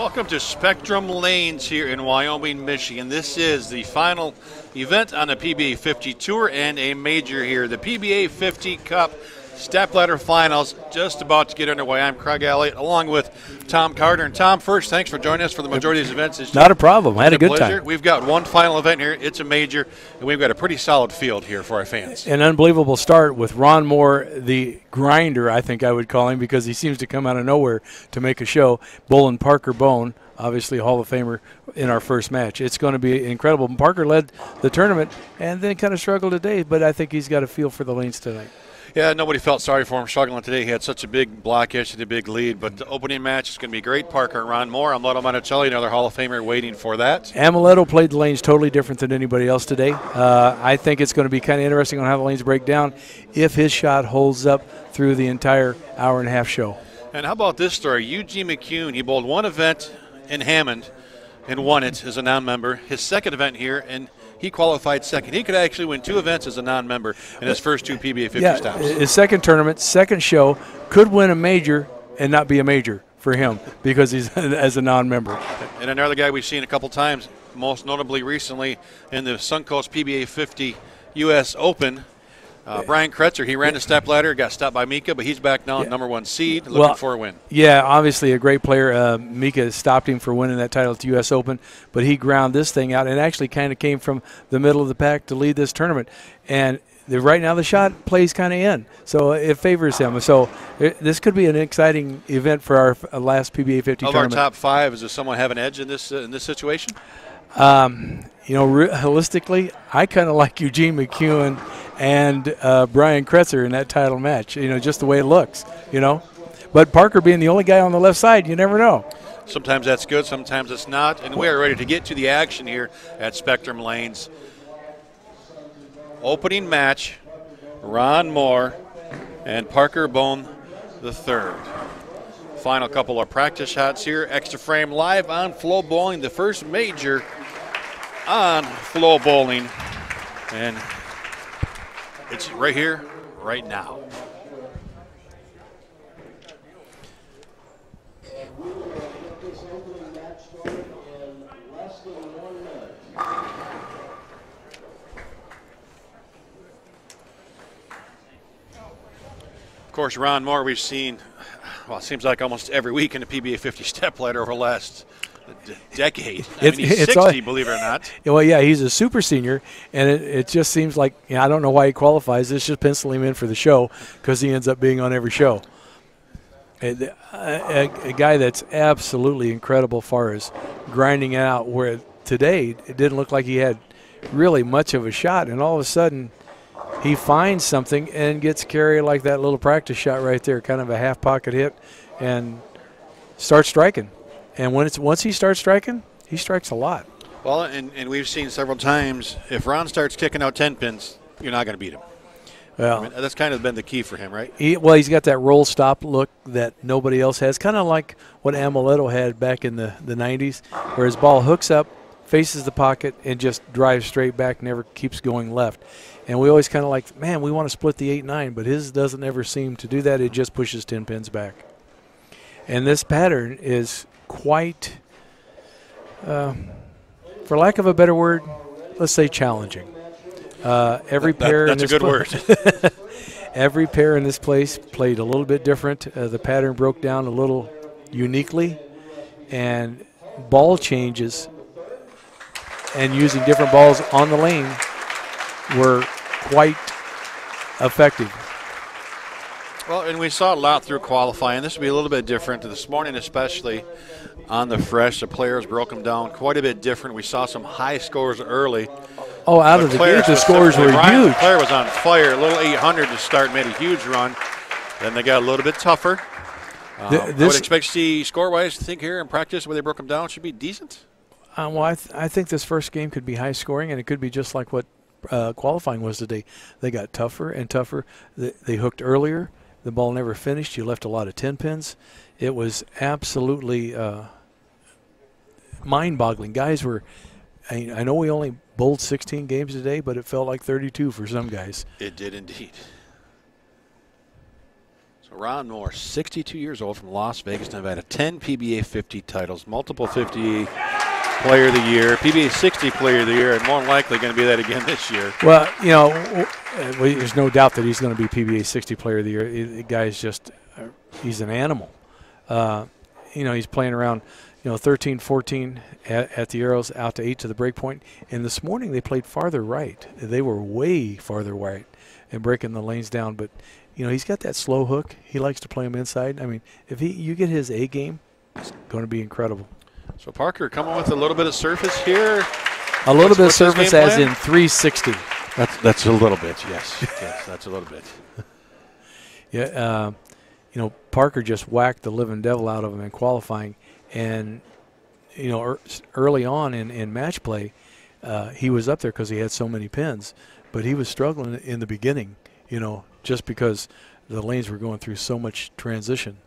Welcome to Spectrum Lanes here in Wyoming, Michigan. This is the final event on the PBA50 Tour and a major here. The PBA50 Cup Stepladder Finals just about to get underway. I'm Craig Elliott along with Tom Carter. And Tom, first, thanks for joining us for the majority of these events. It's not a problem. I had a good time. We've got one final event here. It's a major, and we've got a pretty solid field here for our fans. An unbelievable start with Ron Mohr, the grinder, I think I would call him, because he seems to come out of nowhere to make a show. Bowling Parker Bohn, obviously a Hall of Famer, in our first match. It's going to be incredible. Parker led the tournament and then kind of struggled today, but I think he's got a feel for the lanes tonight. Yeah, nobody felt sorry for him struggling today. He had such a big blockage and a big lead. But the opening match is going to be great. Parker and Ron Mohr. Amleto Monacelli, another Hall of Famer, waiting for that. Amleto played the lanes totally different than anybody else today. I think it's going to be kind of interesting on how the lanes break down if his shot holds up through the entire hour-and-a-half show. And how about this story? Eugene McCune, he bowled one event in Hammond and won it as a non-member. His second event here, and he qualified second. He could actually win two events as a non-member in his first two PBA50 stops. His second tournament, second show, could win a major and not be a major for him because he's as a non-member. And another guy we've seen a couple times, most notably recently in the Suncoast PBA50 U.S. Open, Brian Kretzer, he ran the stepladder, got stopped by Mika, but he's back now at #1 seed, looking for a win. Yeah, obviously a great player. Mika stopped him for winning that title at the U.S. Open, but he ground this thing out and actually kind of came from the middle of the pack to lead this tournament. And right now the shot plays kind of in, so it favors him. So this could be an exciting event for our last PBA50 tournament. Of our top five, does someone have an edge in this situation? You know, holistically, I kind of like Eugene McCune and Brian Kretzer in that title match, you know, just the way it looks, you know. But Parker being the only guy on the left side, you never know. Sometimes that's good, sometimes it's not. And we are ready to get to the action here at Spectrum Lanes. Opening match, Ron Mohr and Parker Bohn III. Final couple of practice shots here. Extra Frame live on FloBowling, the first major on FloBowling. And it's right here, right now. Of course, Ron Mohr we've seen, well, it seems like almost every week in the PBA50 stepladder over the last decade. I mean, he's 60, believe it or not. Well, yeah, he's a super senior, and it just seems like, you know, I don't know why he qualifies. It's just pencil him in for the show because he ends up being on every show. A guy that's absolutely incredible as far as grinding it out, where today it didn't look like he had really much of a shot, and all of a sudden he finds something and gets carried like that little practice shot right there, kind of a half pocket hit, and starts striking. And once he starts striking, he strikes a lot. Well, and we've seen several times, if Ron starts kicking out 10 pins, you're not going to beat him. Well, I mean, that's kind of been the key for him, right? He's got that roll stop look that nobody else has, kind of like what Amleto had back in the 90s, where his ball hooks up, faces the pocket, and just drives straight back, never keeps going left. And we always kind of like, man, we want to split the 8-9, but his doesn't ever seem to do that. It just pushes 10 pins back. And this pattern is quite, for lack of a better word, let's say challenging. Every pair that's in this a good word. Every pair in this place played a little bit different. The pattern broke down a little uniquely, and ball changes and using different balls on the lane were quite effective. Well, and we saw a lot through qualifying. This will be a little bit different. This morning, especially on the fresh, the players broke them down quite a bit different. We saw some high scores early. Oh, out of the gate, the scores were huge. Claire was on fire. A little 800 to start, made a huge run. Then they got a little bit tougher. I would expect to see score-wise, I think here in practice where they broke them down should be decent. Well, I think this first game could be high scoring, and it could be just like what qualifying was today. They got tougher and tougher. They hooked earlier. The ball never finished. You left a lot of 10 pins. It was absolutely mind-boggling. Guys were, I know we only bowled 16 games today, but it felt like 32 for some guys. It did indeed. So Ron Mohr, 62 years old from Las Vegas, Nevada, 10 PBA 50 titles, multiple 50 Player of the Year, PBA 60 Player of the Year, and more than likely going to be that again this year. Well, you know, there's no doubt that he's going to be PBA 60 Player of the Year. The guy's just, he's an animal. You know, he's playing around, 13, 14 at the arrows, out to 8 to the break point. And this morning they played farther right. They were way farther right and breaking the lanes down. But, he's got that slow hook. He likes to play him inside. I mean, if you get his A game, it's going to be incredible. So Parker coming with a little bit of surface here. A little bit of surface as in 360. That's a little bit, yes. Yes, that's a little bit. Yeah, Parker just whacked the living devil out of him in qualifying. And, early on in match play, he was up there because he had so many pins. But he was struggling in the beginning, just because the lanes were going through so much transition.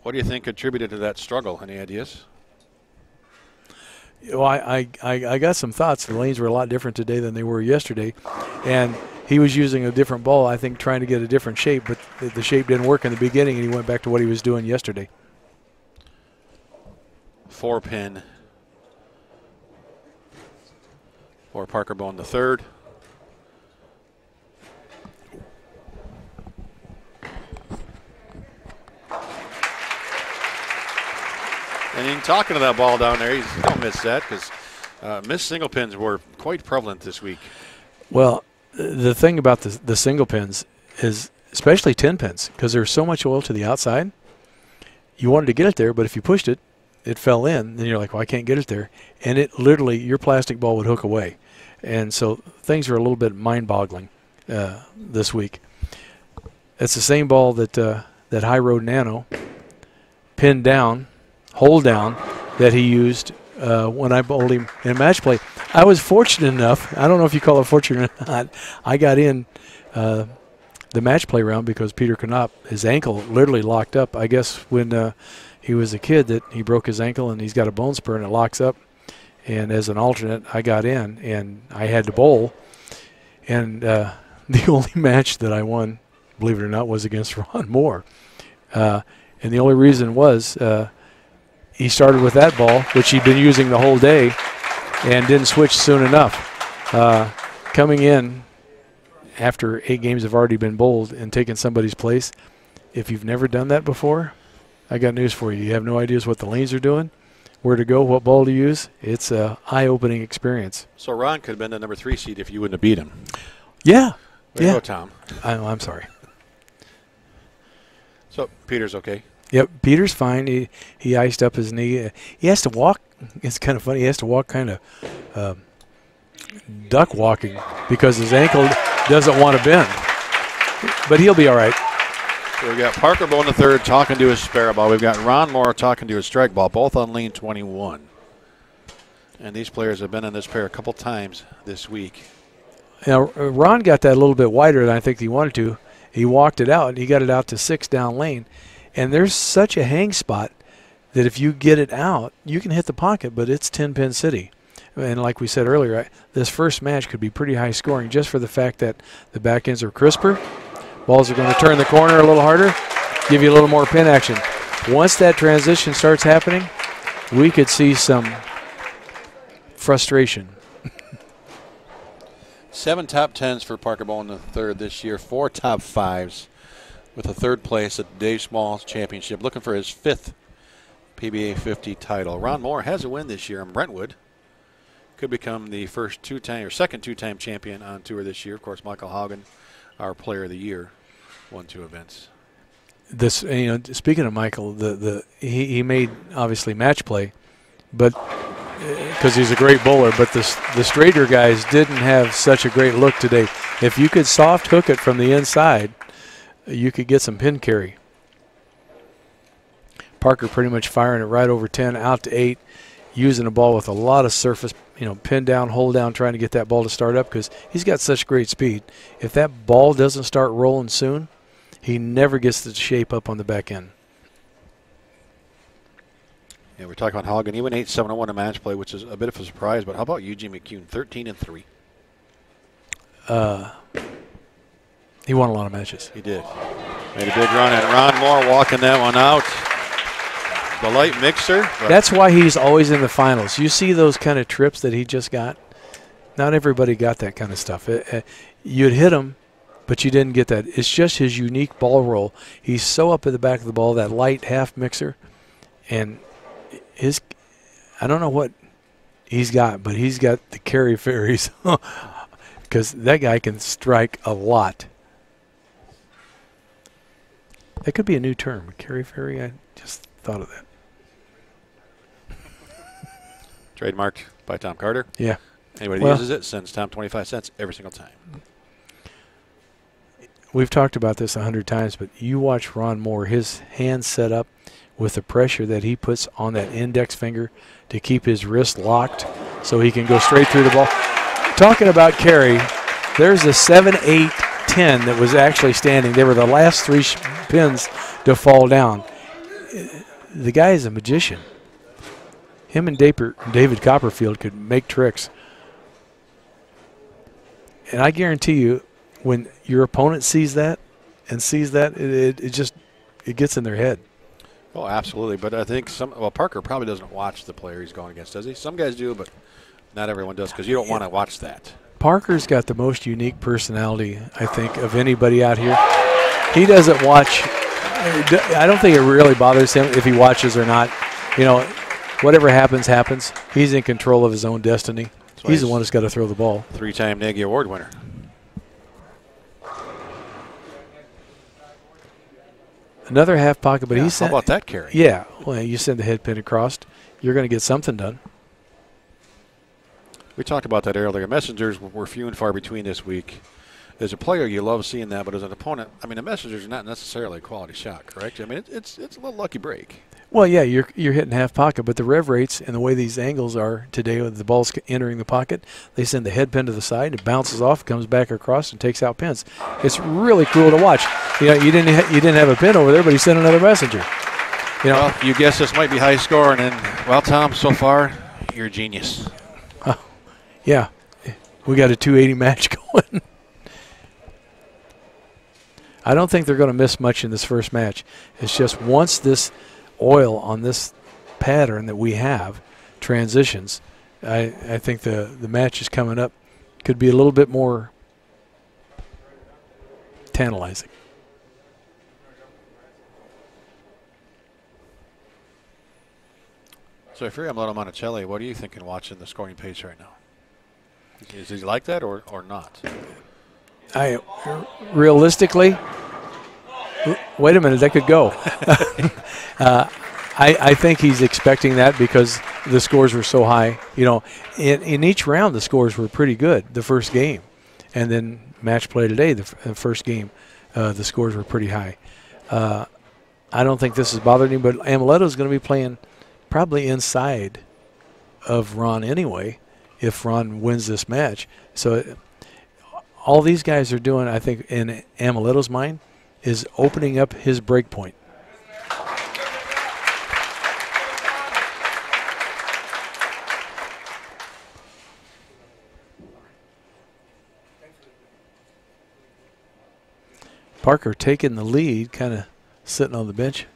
What do you think contributed to that struggle? Any ideas? Well, I got some thoughts. The lanes were a lot different today than they were yesterday. And he was using a different ball, I think, trying to get a different shape. But the shape didn't work in the beginning, and he went back to what he was doing yesterday. 4-pin for Parker Bohn the third. And in talking to that ball down there, he's don't miss that because missed single pins were quite prevalent this week. Well, the thing about the single pins is, especially 10 pins, because there's so much oil to the outside, you wanted to get it there, but if you pushed it, it fell in, then you're like, well, I can't get it there. And it literally, your plastic ball would hook away. And so things are a little bit mind-boggling this week. It's the same ball that High Road Nano pinned down, hold down, that he used when I bowled him in match play. I was fortunate enough, I don't know if you call it fortunate or not, I got in the match play round because Peter Knopp, his ankle literally locked up. I guess when he was a kid that he broke his ankle and he's got a bone spur and it locks up. And as an alternate, I got in and I had to bowl. And the only match that I won, believe it or not, was against Ron Mohr. And the only reason was he started with that ball, which he'd been using the whole day, and didn't switch soon enough. Coming in after 8 games have already been bowled and taking somebody's place, if you've never done that before, I got news for you. You have no ideas what the lanes are doing, where to go, what ball to use. It's an eye-opening experience. So Ron could have been the number 3 seed if you wouldn't have beat him. Yeah. There you go, Tom. I'm sorry. So Peter's okay? Yep, Peter's fine. He iced up his knee. He has to walk. It's kind of funny. He has to walk kind of duck walking because his ankle doesn't want to bend. But he'll be all right. So we've got Parker Bohn the third talking to his spare ball. We've got Ron Mohr talking to his strike ball, both on lane 21. And these players have been in this pair a couple times this week. Now, Ron got that a little bit wider than I think he wanted to. He walked it out, and he got it out to 6 down lane. And there's such a hang spot that if you get it out, you can hit the pocket, but it's 10-pin city. And like we said earlier, this first match could be pretty high scoring just for the fact that the back ends are crisper. Balls are going to turn the corner a little harder, give you a little more pin action. Once that transition starts happening, we could see some frustration. 7 top 10s for Parker Bohn the third this year, 4 top 5s with a 3rd place at the Dave Small Championship, looking for his 5th PBA 50 title. Ron Mohr has a win this year in Brentwood. Could become the first 2-time or second 2-time champion on tour this year. Of course, Michael Haugen, our Player of the Year, won 2 events. This, speaking of Michael, he made obviously match play, but because he's a great bowler. But the straighter guys didn't have such a great look today. If you could soft hook it from the inside, you could get some pin carry. Parker pretty much firing it right over 10, out to 8, using a ball with a lot of surface, pin down, hold down, trying to get that ball to start up because he's got such great speed. If that ball doesn't start rolling soon, he never gets the shape up on the back end. Yeah, we're talking about Haugen. He went 8-7-1 in match play, which is a bit of a surprise. But how about Eugene McCune, 13-3? He won a lot of matches. He did. Made a big run, and Ron Mohr walking that one out. The light mixer. That's why he's always in the finals. You see those kind of trips that he just got? Not everybody got that kind of stuff. You'd hit him, but you didn't get that. It's just his unique ball roll. He's so up at the back of the ball, that light half mixer. And I don't know what he's got, but he's got the carry fairies. Because that guy can strike a lot. That could be a new term, carry fairy. I just thought of that. Trademarked by Tom Carter. Yeah. Anybody that uses it sends Tom 25 cents every single time. We've talked about this 100 times, but you watch Ron Mohr, his hand set up with the pressure that he puts on that index finger to keep his wrist locked so he can go straight through the ball. Talking about carry, there's a 7, 8, 10 that was actually standing. They were the last 3 pins to fall down. The guy is a magician. Him and David Copperfield could make tricks. And I guarantee you, when your opponent sees that, it gets in their head. Oh, absolutely. But I think Parker probably doesn't watch the player he's going against, does he? Some guys do, but not everyone does, because you don't want to watch that. Parker's got the most unique personality, I think, of anybody out here. He doesn't watch. I don't think it really bothers him if he watches or not. You know, whatever happens, happens. He's in control of his own destiny. He's the one that's got to throw the ball. 3-time Nagy Award winner. Another half pocket, but he sent. How about that carry? Yeah, well, you send the head pin across, you're going to get something done. We talked about that earlier. Messengers were few and far between this week. As a player, you love seeing that, but as an opponent, I mean, the Messengers are not necessarily a quality shot, correct? I mean, it's a little lucky break. Well, yeah, you're hitting half pocket, but the rev rates and the way these angles are today with the ball's entering the pocket, they send the head pin to the side, it bounces off, comes back across, and takes out pins. It's really cool to watch. You know, you didn't have a pin over there, but he sent another messenger. You know, well, you guess this might be high scoring, and well, Tom, so far you're a genius. Yeah, we got a 280 match going. I don't think they're going to miss much in this first match. It's just once this oil on this pattern that we have transitions, I think the match is coming up could be a little bit more tantalizing. So if you're Amleto Monacelli, what are you thinking watching the scoring page right now? Is he like that or not? Realistically, wait a minute, that could go. I think he's expecting that because the scores were so high. You know, in each round the scores were pretty good the first game, and then match play today, the first game, the scores were pretty high. I don't think this is bothering him, but Amleto's going to be playing probably inside of Ron anyway if Ron wins this match. So all these guys are doing, I think, in Amleto's mind, is opening up his break point. Parker taking the lead, kind of sitting on the bench.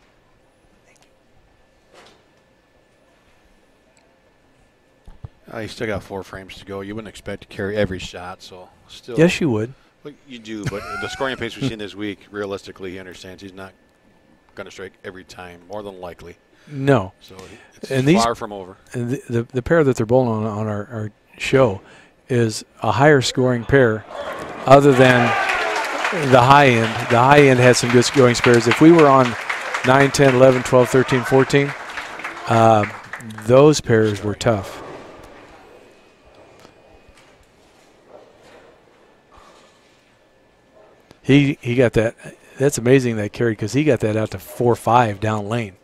You still got 4 frames to go. You wouldn't expect to carry every shot, so still. Yes, you would. Well, you do, but the scoring pace we've seen this week, realistically, he understands he's not going to strike every time, more than likely. No. So it's far from over. And the pair that they're bowling on our show is a higher scoring pair other than the high end. The high end had some good scoring pairs. If we were on 9, 10, 11, 12, 13, 14, those pairs were tough. He got that. That's amazing that carried because he got that out to 4-5 down lane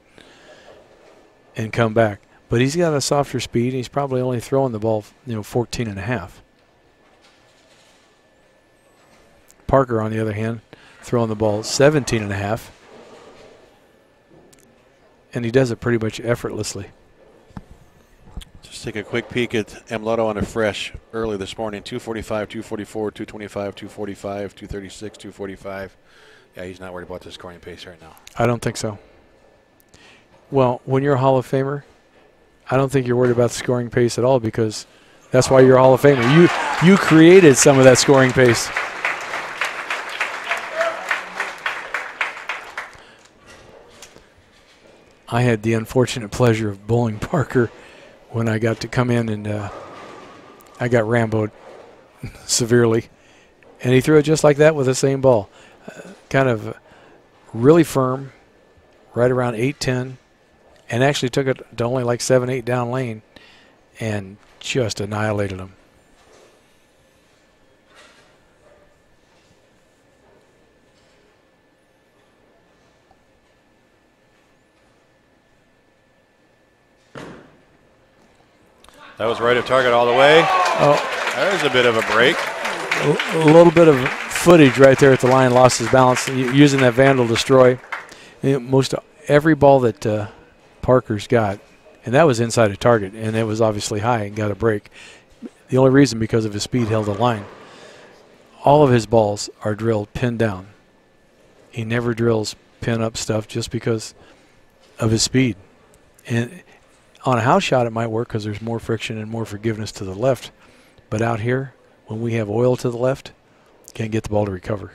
and come back. But he's got a softer speed. He's probably only throwing the ball, 14.5. Parker, on the other hand, throwing the ball 17.5. And he does it pretty much effortlessly. Just take a quick peek at Amleto on a fresh early this morning. 245, 244, 225, 245, 236, 245, Yeah, he's not worried about the scoring pace right now. I don't think so. Well, when you're a Hall of Famer, I don't think you're worried about the scoring pace at all, because that's why you're a Hall of Famer. You created some of that scoring pace. I had the unfortunate pleasure of bowling Parker when I got to come in, and I got Rambo'd severely. And he threw it just like that with the same ball. Kind of really firm, right around 8-10, and actually took it to only like 7-8 down lane and just annihilated him. That was right at target all the way. Oh, there's a bit of a break. A little bit of footage right there at the line, lost his balance using that Vandal Destroy. Most every ball that Parker's got, and that was inside a target, and it was obviously high and got a break. The only reason because of his speed held the line. All of his balls are drilled pin down. He never drills pin up stuff just because of his speed. And on a house shot it might work because there's more friction and more forgiveness to the left. But out here, when we have oil to the left, can't get the ball to recover.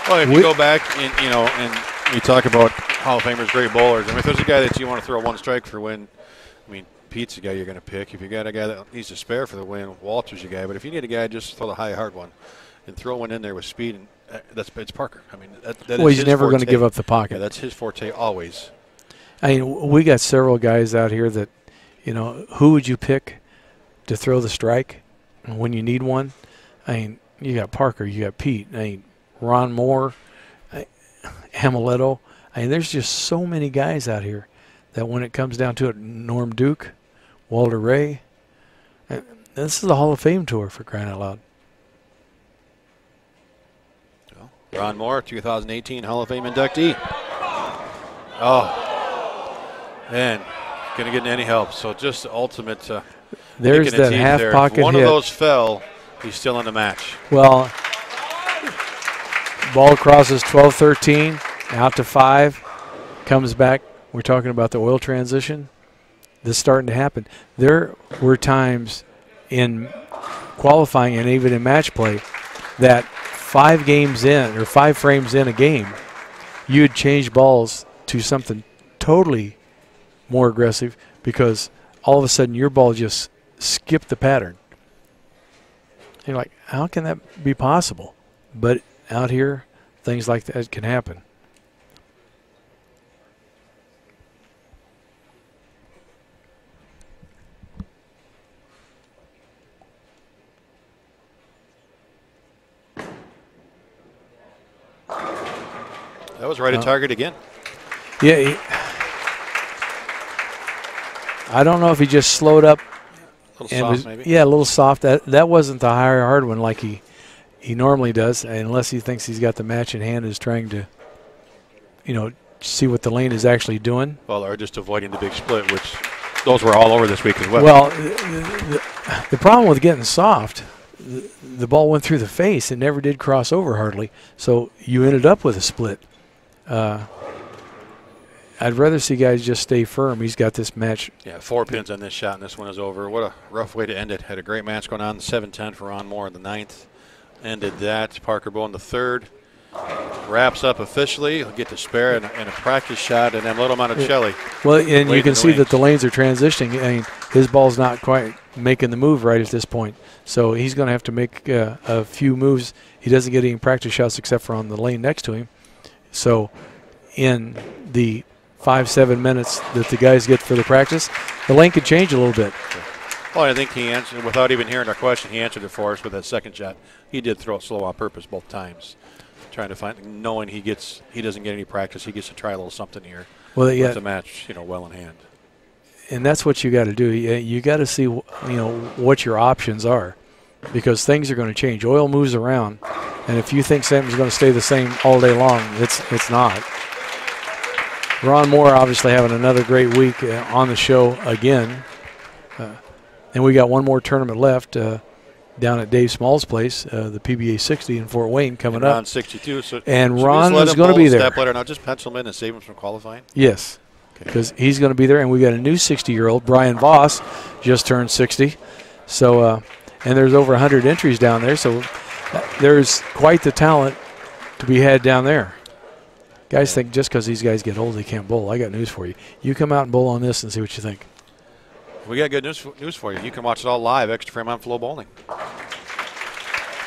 Well, if you go back and and you talk about Hall of Famers, great bowlers. I mean, if there's a guy that you want to throw one strike for win, I mean, Pete's the guy you're going to pick. If you got a guy that needs to spare for the win, Walter's your guy. But if you need a guy, just throw the high hard one and throw one in there with speed. And it's Parker. I mean, that well, is he's never going to give up the pocket. Yeah, that's his forte always. I mean, we got several guys out here that, who would you pick to throw the strike when you need one? I mean, you got Parker, you got Pete, I mean, Ron Mohr, Amleto. I mean, there's just so many guys out here that when it comes down to it, Norm Duke, Walter Ray, this is the Hall of Fame tour, for crying out loud. Ron Mohr, 2018 Hall of Fame inductee. Oh, and going to get any help. So just the ultimate. There's that half there. pocket If one hit. of those fell, he's still in the match. Well, ball crosses 12-13, out to 5, comes back. We're talking about the oil transition. This is starting to happen. There were times in qualifying and even in match play that 5 games in or 5 frames in a game, you'd change balls to something totally more aggressive because all of a sudden your ball just skipped the pattern. And you're like, how can that be possible? But out here, things like that can happen. That was right at target again. Yeah. I don't know if he just slowed up. A little soft, maybe. Yeah, a little soft. That wasn't the higher hard one like he normally does, unless he thinks he's got the match in hand, is trying to, see what the lane is actually doing. Well, or just avoiding the big split, which those were all over this week as well. Well, the problem with getting soft, the ball went through the face and never did cross over hardly, so you ended up with a split. I'd rather see guys just stay firm. He's got this match. Yeah, 4 pins on this shot, and this one is over. What a rough way to end it. Had a great match going on. 7-10 for Ron Mohr in the 9th. Ended that. Parker Bohn the 3rd. Wraps up officially. He'll get to spare and a practice shot, and Amleto Monacelli. Well, and you can see that the lanes are transitioning. I mean, his ball's not quite making the move right at this point. So he's going to have to make a few moves. He doesn't get any practice shots except for on the lane next to him. So in the 5-7 minutes that the guys get for the practice, the lane could change a little bit. Well, I think he answered, without even hearing our question, he answered it for us with that second shot. He did throw it slow on purpose both times, trying to find, knowing he doesn't get any practice, he gets to try a little something here. Well, yeah, the match, well in hand. And that's what you got to do. You got to see, what your options are, because things are going to change. Oil moves around, and if you think something's going to stay the same all day long, it's not. Ron Mohr obviously having another great week on the show again. And we got one more tournament left down at Dave Small's place, the PBA50 in Fort Wayne coming up. Ron's 62. So and Ron is going to be there. Stepladder. Now just pencil him in and save him from qualifying? Yes, because he's going to be there. And we got a new 60-year-old, Brian Voss, just turned 60. So, and there's over 100 entries down there. So there's quite the talent to be had down there. Guys think just because these guys get old they can't bowl. I got news for you. You come out and bowl on this and see what you think. We got good news for you. You can watch it all live, Extra Frame on FloBowling.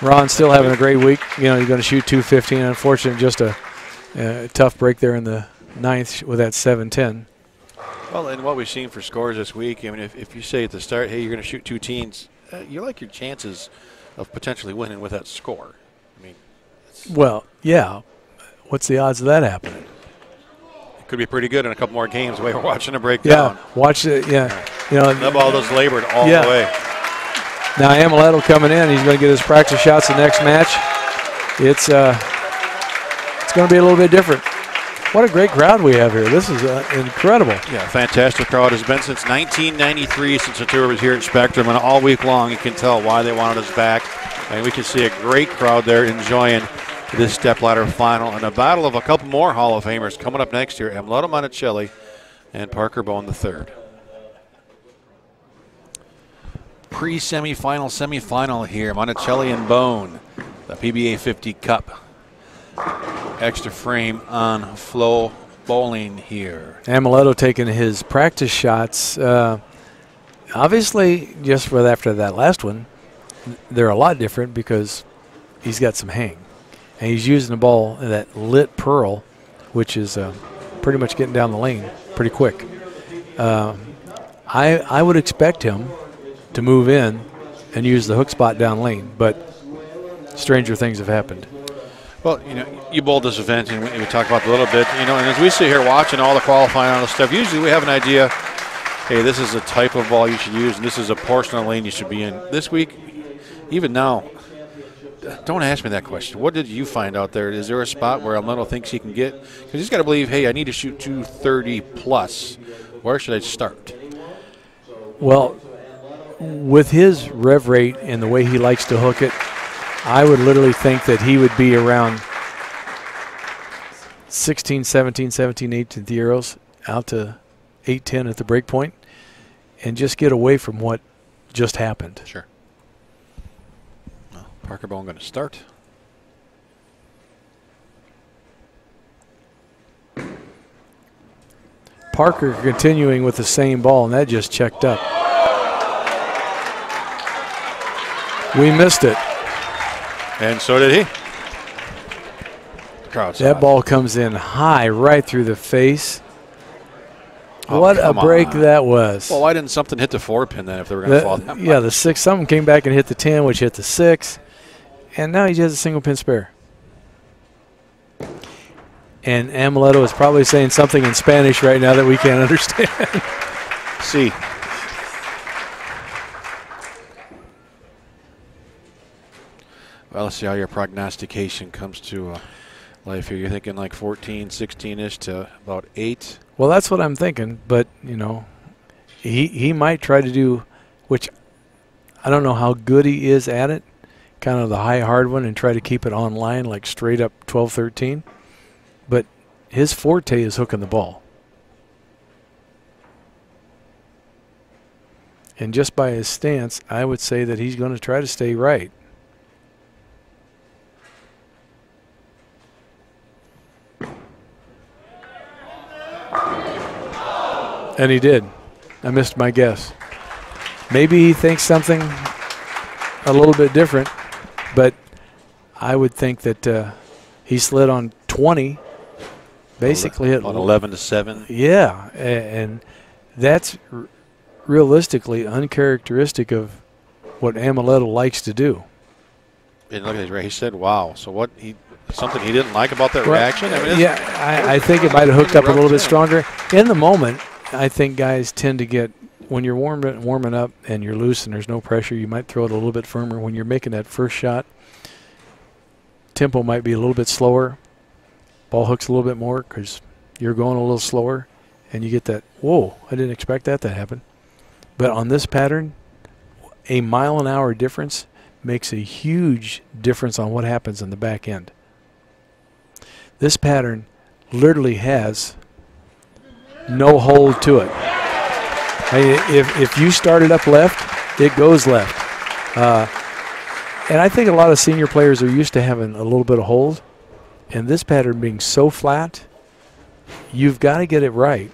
Ron's still having a great week. You know, he's going to shoot 215. Unfortunately, just a tough break there in the 9th with that 710. Well, and what we've seen for scores this week, I mean, if you say at the start, hey, you're going to shoot 2 teens, you like your chances of potentially winning with that score. I mean, well, yeah. What's the odds of that happening? It could be pretty good in a couple more games the way we're watching it break down. Yeah, watch it. Yeah. You know, the ball just labored all the way. Now Amleto coming in. He's going to get his practice shots the next match. It's going to be a little bit different. What a great crowd we have here. This is incredible. Yeah, fantastic crowd. Has been since 1993 since the tour was here at Spectrum, and all week long you can tell why they wanted us back. And we can see a great crowd there enjoying this Stepladder final and a battle of a couple more Hall of Famers coming up next year. Amleto Monacelli and Parker Bohn III. Pre-semifinal, semifinal here. Monacelli and Bohn, the PBA50 Cup. Extra Frame on FloBowling here. Amleto taking his practice shots. Obviously, just after that last one, they're a lot different because he's got some hang. And he's using the ball, that lit pearl, which is pretty much getting down the lane pretty quick. I would expect him to move in and use the hook spot down lane, but stranger things have happened. Well, you know, you bowled this event, and we talked about it a little bit, you know, and as we sit here watching all the qualifying, all the stuff, usually we have an idea, hey, this is the type of ball you should use, and this is a portion of the lane you should be in. This week, even now, don't ask me that question. What did you find out there? Is there a spot where Amleto thinks he can get? Because he's got to believe, hey, I need to shoot 230 plus. Where should I start? Well, with his rev rate and the way he likes to hook it, I would literally think that he would be around 16, 17, 18th euros out to 8-10 at the break point and just get away from what just happened. Sure. Well, Parker Bohn going to start. Parker continuing with the same ball, and that just checked up. We missed it. And so did he. That ball comes in high right through the face. Oh, what a break that was. Well, why didn't something hit the 4-pin then if they were going to fall that much? Yeah, the 6, something came back and hit the 10, which hit the 6. And now he has a single pin spare. And Amleto is probably saying something in Spanish right now that we can't understand. See. Well, let's see how your prognostication comes to life here. You're thinking like 14, 16-ish to about 8? Well, that's what I'm thinking. But, you know, he might try to do, which I don't know how good he is at it, kind of the high hard one and try to keep it on line like straight up 12, 13. But his forte is hooking the ball. And just by his stance, I would say that he's going to try to stay right. And he did. I missed my guess. Maybe he thinks something a little bit different, but I would think that he slid on 20, basically at 11 to 7. Yeah, and that's realistically uncharacteristic of what Amleto likes to do. And look at this, he said, "Wow." So what? Something he didn't like about that reaction? I mean, yeah, I think it might have hooked up a little bit stronger in the moment. I think guys tend to get, when you're warming up and you're loose and there's no pressure, you might throw it a little bit firmer. When you're making that first shot, tempo might be a little bit slower. Ball hooks a little bit more because you're going a little slower, and you get that, whoa, I didn't expect that to happen. But on this pattern, a mile-an-hour difference makes a huge difference on what happens in the back end. This pattern literally has no hold to it. If you start it up left, it goes left. And I think a lot of senior players are used to having a little bit of hold. And this pattern being so flat, you've got to get it right.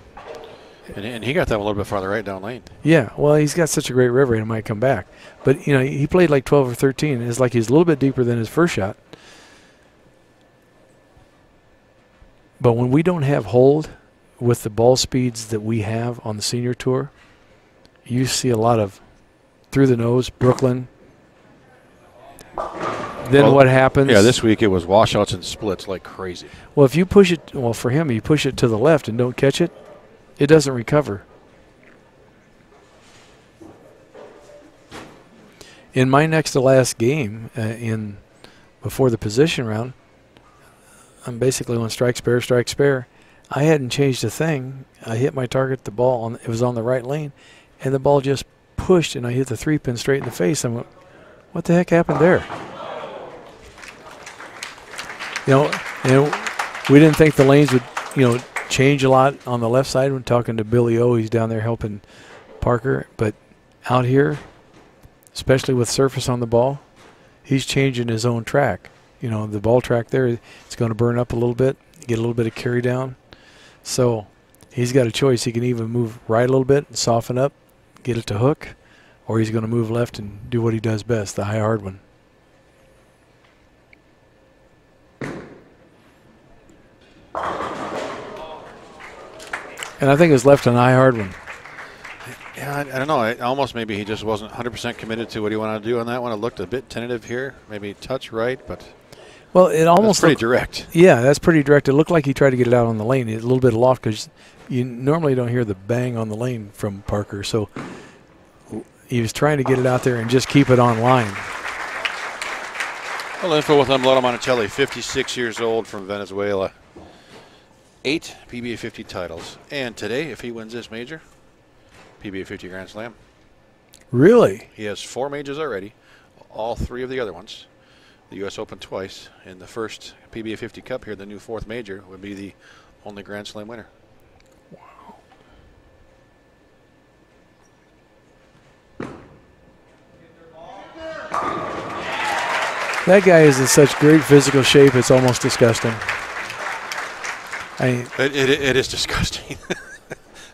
And he got that a little bit farther right down lane. Yeah, well, he's got such a great river, it might come back. But, you know, he played like 12 or 13. It's like he's a little bit deeper than his first shot. But when we don't have hold with the ball speeds that we have on the senior tour, you see a lot of through the nose, Brooklyn. Then what happens? Yeah, this week it was washouts and splits like crazy. Well, if you push it, well, for him, you push it to the left and don't catch it, it doesn't recover. In my next to last game, before the position round, I'm basically on strike spare. I hadn't changed a thing. I hit my target, the ball, it was on the right lane, and the ball just pushed, and I hit the 3-pin straight in the face. I went, what the heck happened there? You know, and we didn't think the lanes would, you know, change a lot on the left side. When talking to Billy O, he's down there helping Parker. But out here, especially with surface on the ball, he's changing his own track. You know, the ball track there, it's going to burn up a little bit, get a little bit of carry down. So he's got a choice. He can either move right a little bit and soften up, get it to hook, or he's going to move left and do what he does best, the high hard one. And I think it was left an high hard one. Yeah, I don't know. Almost maybe he just wasn't 100% committed to what he wanted to do on that one. It looked a bit tentative here. Maybe touch right, but well, it almost pretty direct. Yeah, that's pretty direct. It looked like he tried to get it out on the lane. It's a little bit aloft because you normally don't hear the bang on the lane from Parker. So he was trying to get it out there and just keep it on line. Well, info with Amleto Monacelli, 56 years old from Venezuela. 8 PBA50 titles. And today, if he wins this major, PBA50 Grand Slam. Really? He has 4 majors already, all 3 of the other ones. The U.S. Open twice, and the first PBA50 Cup here, the new 4th major, would be the only Grand Slam winner. Wow. That guy is in such great physical shape, it's almost disgusting. It is disgusting.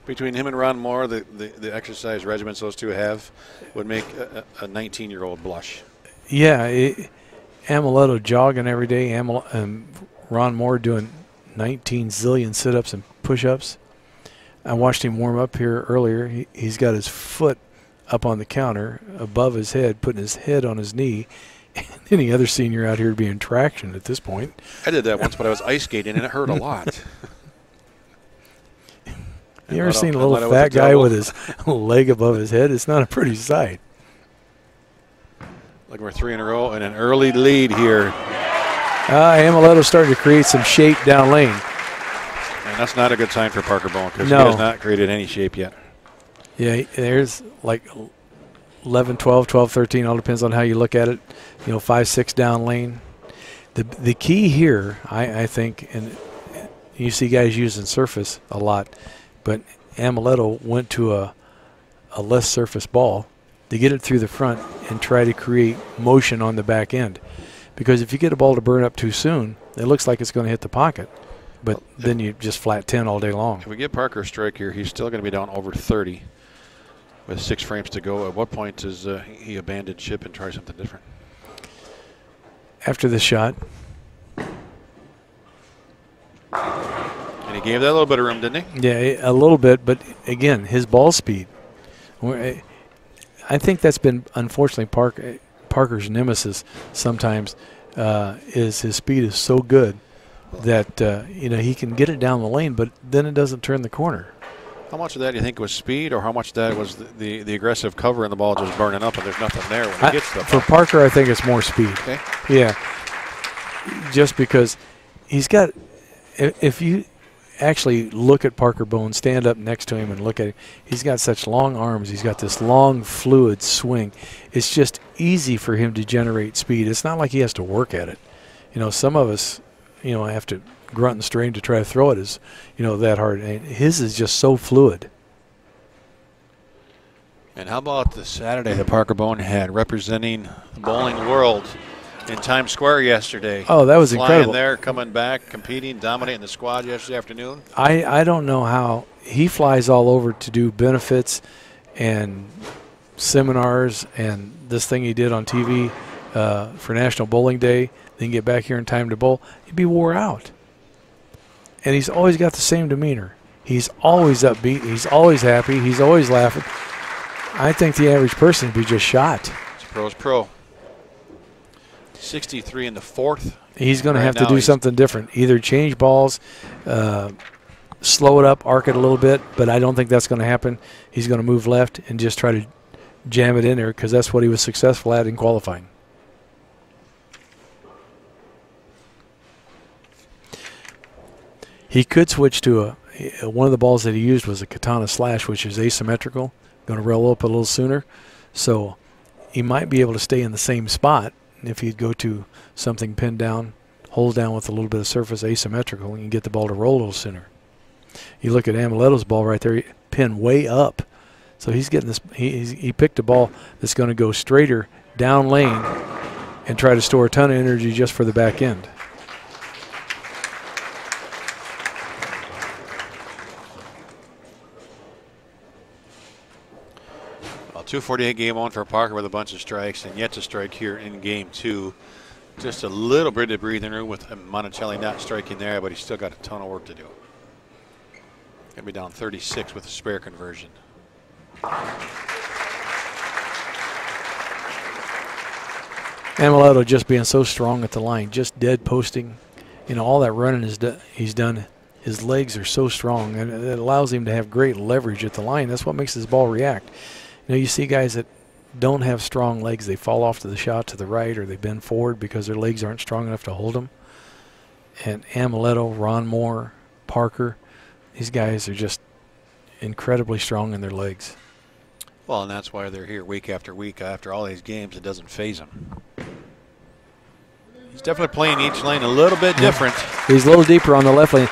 Between him and Ron Mohr, the exercise regimens those two have would make a 19-year-old blush. Yeah, Amleto jogging every day, Ron Mohr doing 19 zillion sit-ups and push-ups. I watched him warm up here earlier. He's got his foot up on the counter above his head, putting his head on his knee. And any other senior out here would be in traction at this point. I did that once, but I was ice skating, and it hurt a lot. You ever seen a little fat guy with his leg above his head? It's not a pretty sight. Like we're 3 in a row and an early lead here. Ameleto's starting to create some shape down lane. And that's not a good sign for Parker Bohn because No. he has not created any shape yet. Yeah, there's like 11, 12, 12, 13. All depends on how you look at it. You know, 5, 6 down lane. The key here, I think, and you see guys using surface a lot, but Amleto went to a less surface ball to get it through the front and try to create motion on the back end. Because if you get a ball to burn up too soon, it looks like it's going to hit the pocket. But then you just flat 10 all day long. If we get Parker a strike here, he's still going to be down over 30 with 6 frames to go. At what point does he abandon ship and try something different? After the shot. And he gave that a little bit of room, didn't he? Yeah, a little bit. But, again, his ball speed. I think that's been, unfortunately, Parker's nemesis sometimes is his speed is so good that, you know, he can get it down the lane, but then it doesn't turn the corner. How much of that do you think was speed, or how much of that was the aggressive cover and the ball just burning up and there's nothing there when he gets the ball? For Parker, I think it's more speed. Okay. Yeah. Just because he's got – if you actually look at Parker Bohn, stand up next to him and look at him. He's got such long arms. He's got this long, fluid swing. It's just easy for him to generate speed. It's not like he has to work at it. Some of us, have to grunt and strain to try to throw it as, that hard. And his is just so fluid. And how about the Saturday that Parker Bohn had representing the bowling world in Times Square yesterday? Oh, that was incredible. Flying there, coming back, competing, dominating the squad yesterday afternoon. I don't know how. He flies all over to do benefits and seminars and this thing he did on TV for National Bowling Day, then get back here in time to bowl. He'd be wore out. And he's always got the same demeanor. He's always upbeat. He's always happy. He's always laughing. I think the average person would be just shot. It's pro. 63 in the fourth. He's going to have to do something different. Either change balls, slow it up, arc it a little bit, but I don't think that's going to happen. He's going to move left and just try to jam it in there because that's what he was successful at in qualifying. He could switch to one of the balls that he used was a katana slash, which is asymmetrical, going to roll up a little sooner. So he might be able to stay in the same spot. If he'd go to something pinned down, hold down with a little bit of surface asymmetrical, you can get the ball to roll a little sooner. You look at Amleto's ball right there, pinned way up. So he's getting this. He picked a ball that's going to go straighter down lane and try to store a ton of energy just for the back end. Well, 2:48 game on for Parker with a bunch of strikes, and yet to strike here in game two. Just a little bit of breathing room with Monacelli not striking there, but he's still got a ton of work to do. Gonna be down 36 with a spare conversion. Amleto just being so strong at the line, just dead posting. All that running he's done. His legs are so strong, and it allows him to have great leverage at the line. That's what makes his ball react. You see guys that don't have strong legs. They fall off to the shot to the right, or they bend forward because their legs aren't strong enough to hold them. And Amleto, Ron Mohr, Parker, these guys are just incredibly strong in their legs. Well, and that's why they're here week after week. After all these games, it doesn't faze them. He's definitely playing each lane a little bit different. He's a little deeper on the left lane.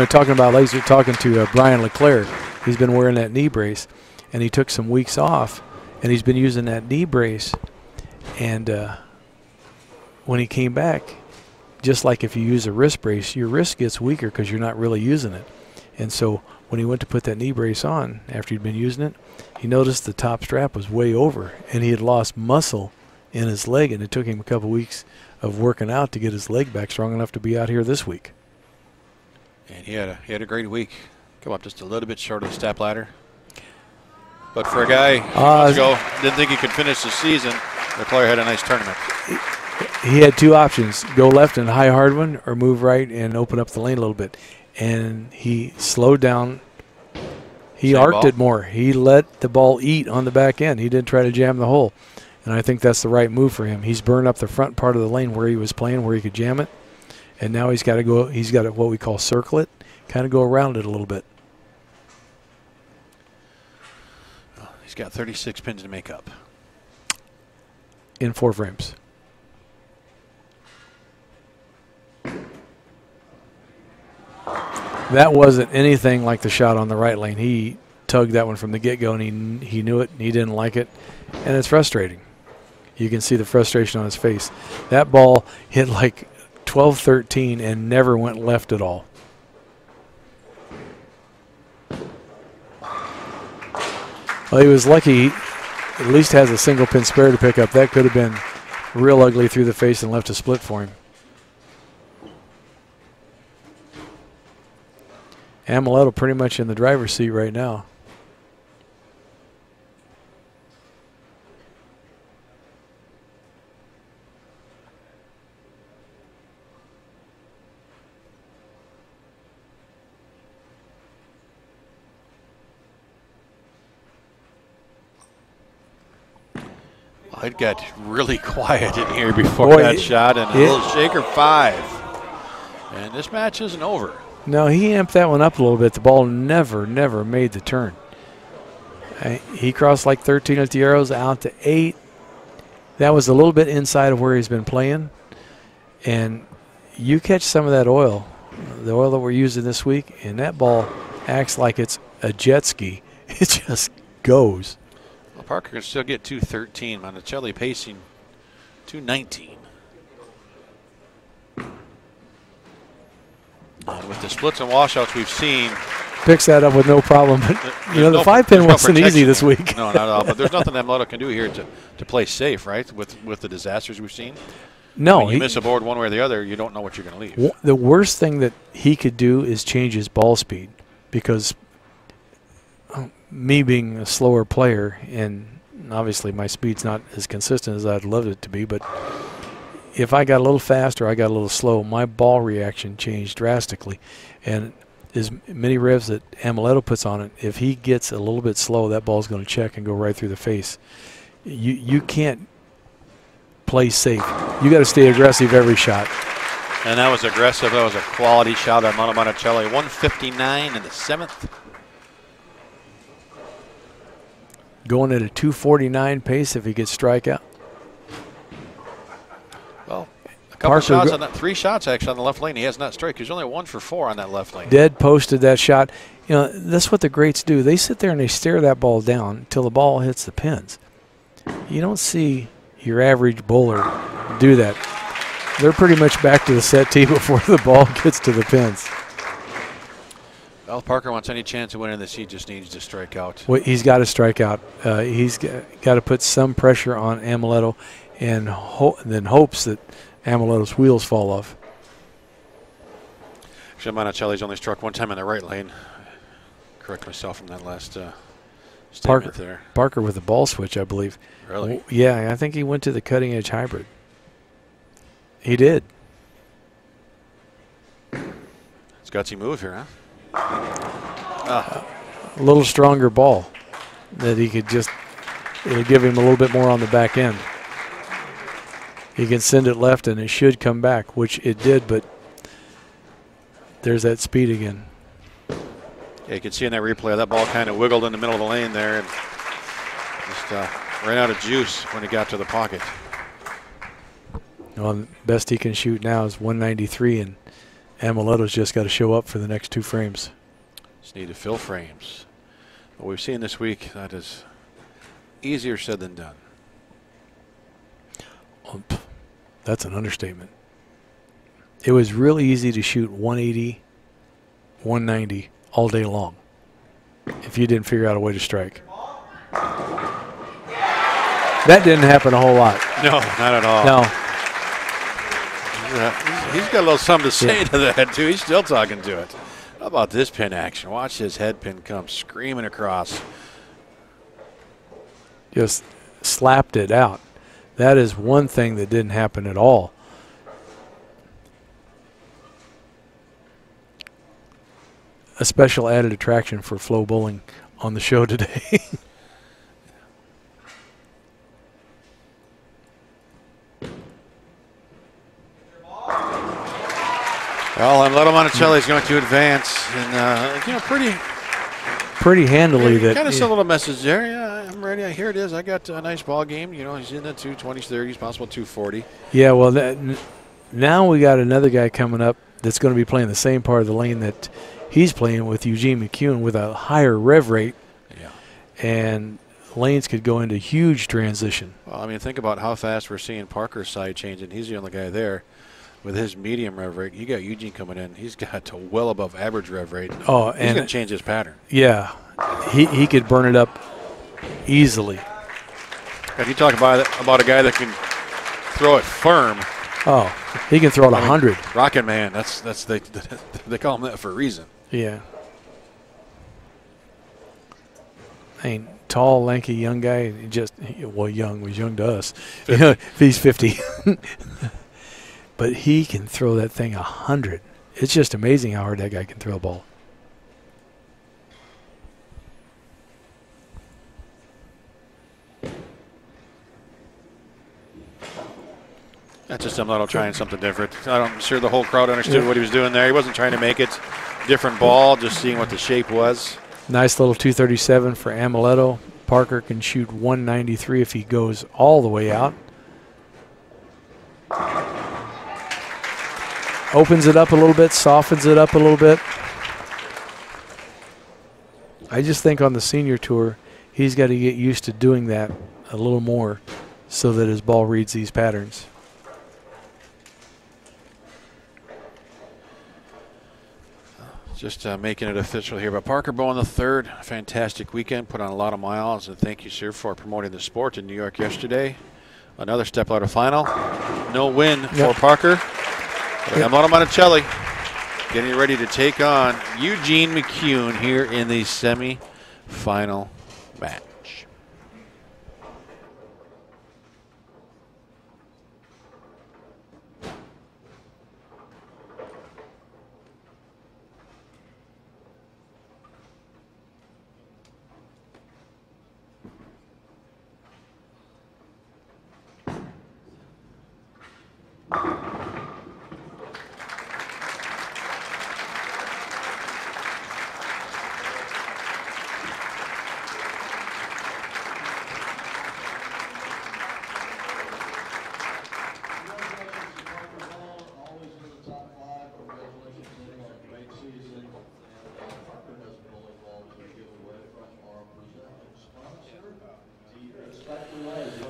Talking about legs, we're talking to Brian Leclerc. He's been wearing that knee brace, and he took some weeks off, and he's been using that knee brace. And when he came back, just like if you use a wrist brace, your wrist gets weaker because you're not really using it. And so when he went to put that knee brace on after he'd been using it, he noticed the top strap was way over, and he had lost muscle in his leg, and it took him a couple weeks of working out to get his leg back strong enough to be out here this week. And he had a great week. Come up just a little bit short of the Stepladder. But for a guy months ago, didn't think he could finish the season, the player had a nice tournament. He had two options, go left and high hard one, or move right and open up the lane a little bit. And he slowed down. He arced it more. He let the ball eat on the back end. He didn't try to jam the hole. And I think that's the right move for him. He's burned up the front part of the lane where he was playing, where he could jam it. And now he's got to go, he's got to what we call circle it, kind of go around it a little bit. He's got 36 pins to make up. In 4 frames. That wasn't anything like the shot on the right lane. He tugged that one from the get-go, and he knew it, and he didn't like it. And it's frustrating. You can see the frustration on his face. That ball hit like 12-13 and never went left at all. Well, he was lucky. He at least has a single pin spare to pick up. That could have been real ugly through the face and left a split for him. Amleto pretty much in the driver's seat right now. It got really quiet in here before that shot, and a little shaker 5. And this match isn't over. No, he amped that one up a little bit. The ball never made the turn. He crossed like 13 at the arrows, out to 8. That was a little bit inside of where he's been playing. And you catch some of that oil, the oil that we're using this week, and that ball acts like it's a jet ski. It just goes. Well, Parker can still get 213. Monacelli pacing 219. And with the splits and washouts we've seen, picks that up with no problem. But the 5-pin wasn't easy this week. No, not at all. But there's nothing that Amleto can do here to play safe, right? With the disasters we've seen. No, when you miss a board one way or the other, you don't know what you're going to leave. The worst thing that he could do is change his ball speed, because me being a slower player, and obviously my speed's not as consistent as I'd love it to be, but if I got a little fast or I got a little slow, my ball reaction changed drastically. And as many revs that Amleto puts on it, if he gets a little bit slow, that ball's going to check and go right through the face. You can't play safe. You got to stay aggressive every shot. And that was aggressive. That was a quality shot on Monacelli. 159 in the 7th. Going at a 249 pace if he gets strikeout. Well, a couple shots on that, 3 shots actually on the left lane. He has not strike. He's only 1 for 4 on that left lane. Dead posted that shot. That's what the greats do. They sit there and they stare that ball down until the ball hits the pins. You don't see your average bowler do that. They're pretty much back to the set tee before the ball gets to the pins. Well, if Parker wants any chance of winning this, he just needs to strike out. Well, he's got to strike out. He's got to put some pressure on Amleto, and then hopes that Ameleto's wheels fall off. Actually, Monacelli's only struck 1 time in the right lane. Correct myself from that last statement there. Parker with a ball switch, I believe. Really? Yeah, I think he went to the cutting edge hybrid. He did. It's a gutsy move here, huh? A little stronger ball that he could it'll give him a little bit more on the back end. He can send it left and it should come back, which it did, but there's that speed again. Yeah, you can see in that replay that ball kind of wiggled in the middle of the lane there and just ran out of juice when he got to the pocket. Well, the best he can shoot now is 193, and Ameleto's just got to show up for the next 2 frames. Just need to fill frames. What we've seen this week, that is easier said than done. Well, that's an understatement. It was really easy to shoot 180, 190 all day long if you didn't figure out a way to strike. That didn't happen a whole lot. No, not at all. No. He's got a little something to say to that, too. He's still talking to it. How about this pin action? Watch his head pin come screaming across. Just slapped it out. That is one thing that didn't happen at all. A special added attraction for FloBowling on the show today. Well, Amleto Monacelli is going to advance, and pretty handily. Kind of sent a little message there. Yeah, I'm ready. Here it is. I got a nice ball game. He's in the 220s, 30s, possible 240. Yeah, well, now we got another guy coming up that's going to be playing the same part of the lane that he's playing with, Eugene McCune, with a higher rev rate. Yeah. And lanes could go into huge transition. Well, I mean, think about how fast we're seeing Parker's side changing. He's the only guy there. With his medium rev rate, you got Eugene coming in. He's got to well above average rev rate. Oh, he's going to change his pattern. Yeah, he could burn it up easily. If you talk about a guy that can throw it firm. Oh, he can throw it 100. Rocket Man. They call him that for a reason. Yeah. I mean, tall, lanky, young guy. Young was young to us. He's 50. But he can throw that thing 100. It's just amazing how hard that guy can throw a ball. That's just Amleto trying something different. I'm sure the whole crowd understood what he was doing there. He wasn't trying to make it different ball, just seeing what the shape was. Nice little 237 for Amleto. Parker can shoot 193 if he goes all the way out. Opens it up a little bit, softens it up a little bit. I just think on the senior tour, he's got to get used to doing that a little more so that his ball reads these patterns. Just making it official here. But Parker Bohn III, fantastic weekend, put on a lot of miles, and thank you, sir, for promoting the sport in New York yesterday. Another Stepladder final. No win for Parker. Amleto Monacelli getting ready to take on Eugene McCune here in the semi-final match.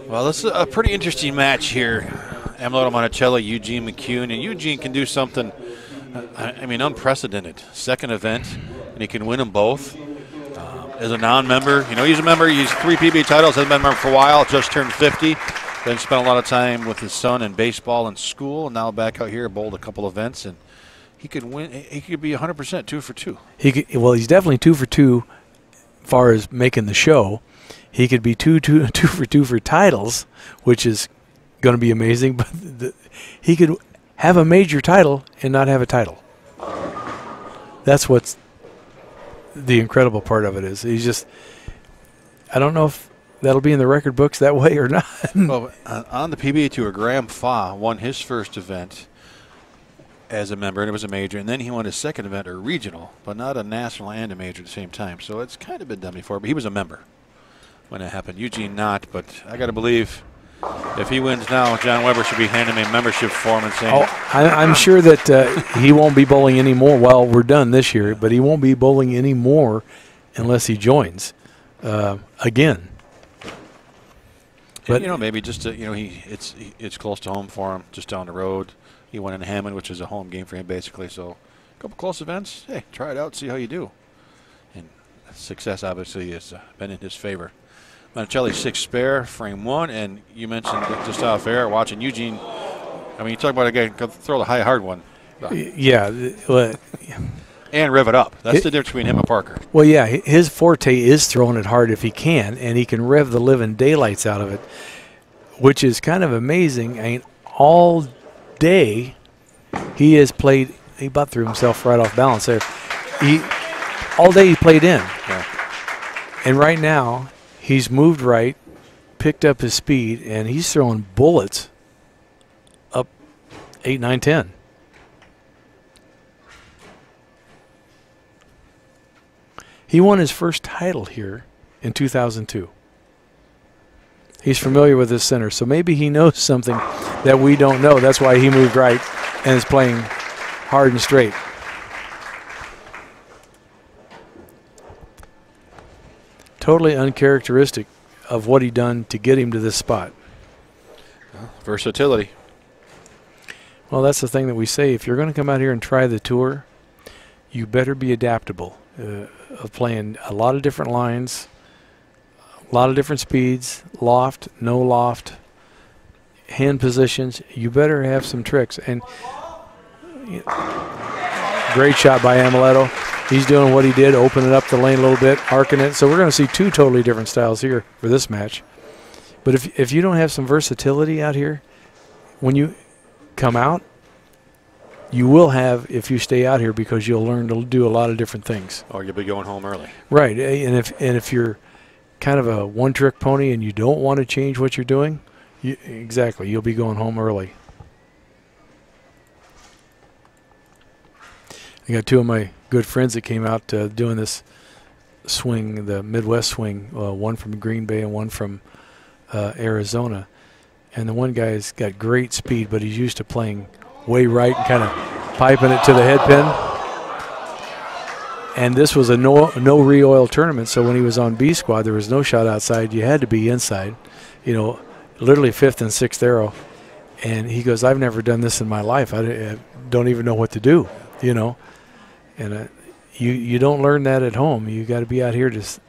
Well, this is a pretty interesting match here. Amleto Monacelli, Eugene McCune, and Eugene can do something, I mean, unprecedented. Second event, and he can win them both. As a non-member, you know, he's a member. He's 3 PBA titles. Hasn't been a member for a while. Just turned 50. Then spent a lot of time with his son in baseball and school, and now back out here, bowled a couple events, and he could win. He could be 100% 2 for 2. He could, well, he's definitely 2 for 2 as far as making the show. He could be 2 for 2 for titles, which is going to be amazing. But he could have a major title and not have a title. That's what's the incredible part of it is. He's just, I don't know if that'll be in the record books that way or not. Well, on the PBA Tour, Graham Fa won his first event as a member, and it was a major, and then he won his second event, a regional, but not a national and a major at the same time. So it's kind of been done before, but he was a member when it happened. Eugene not, but I got to believe if he wins now, John Weber should be handing me a membership form and saying, I'm sure that he won't be bowling anymore. Well, we're done this year, but he won't be bowling anymore unless he joins again. But you know, maybe just to, you know, it's close to home for him, just down the road. He went in Hammond, which is a home game for him basically. So a couple close events. Hey, try it out, see how you do. And success obviously has been in his favor. Monacelli 6 spare, frame 1, and you mentioned just off air watching Eugene. I mean, you talk about a guy who can throw the high hard one. Yeah. And rev it up. That's the difference between him and Parker. Well, yeah, his forte is throwing it hard if he can, and he can rev the living daylights out of it, which is kind of amazing. I mean, all day he has played. He about threw himself right off balance there. All day he played in. Yeah. And right now he's moved right, picked up his speed, and he's throwing bullets up 8, 9, 10. He won his first title here in 2002. He's familiar with his center, so maybe he knows something that we don't know. That's why he moved right and is playing hard and straight. Totally uncharacteristic of what he done to get him to this spot. Versatility. Well, that's the thing that we say. If you're going to come out here and try the tour, you better be adaptable. Of playing a lot of different lines, a lot of different speeds, loft, no loft, hand positions. You better have some tricks. And great shot by Amleto. He's doing what he did, opening up the lane a little bit, arcing it. So we're going to see 2 totally different styles here for this match. But if you don't have some versatility out here, when you come out, you will have if you stay out here, because you'll learn to do a lot of different things. Or you'll be going home early. Right, and if you're kind of a one-trick pony and you don't want to change what you're doing, exactly, you'll be going home early. I got 2 of my good friends that came out doing this swing, the Midwest swing, one from Green Bay and one from Arizona. And the one guy's got great speed, but he's used to playing way right and kind of piping it to the head pin. And this was a no re-oil tournament, so when he was on B squad, there was no shot outside. You had to be inside, you know, literally 5th and 6th arrow. And he goes, I've never done this in my life. I don't even know what to do, you know. And you don't learn that at home. You got to be out here to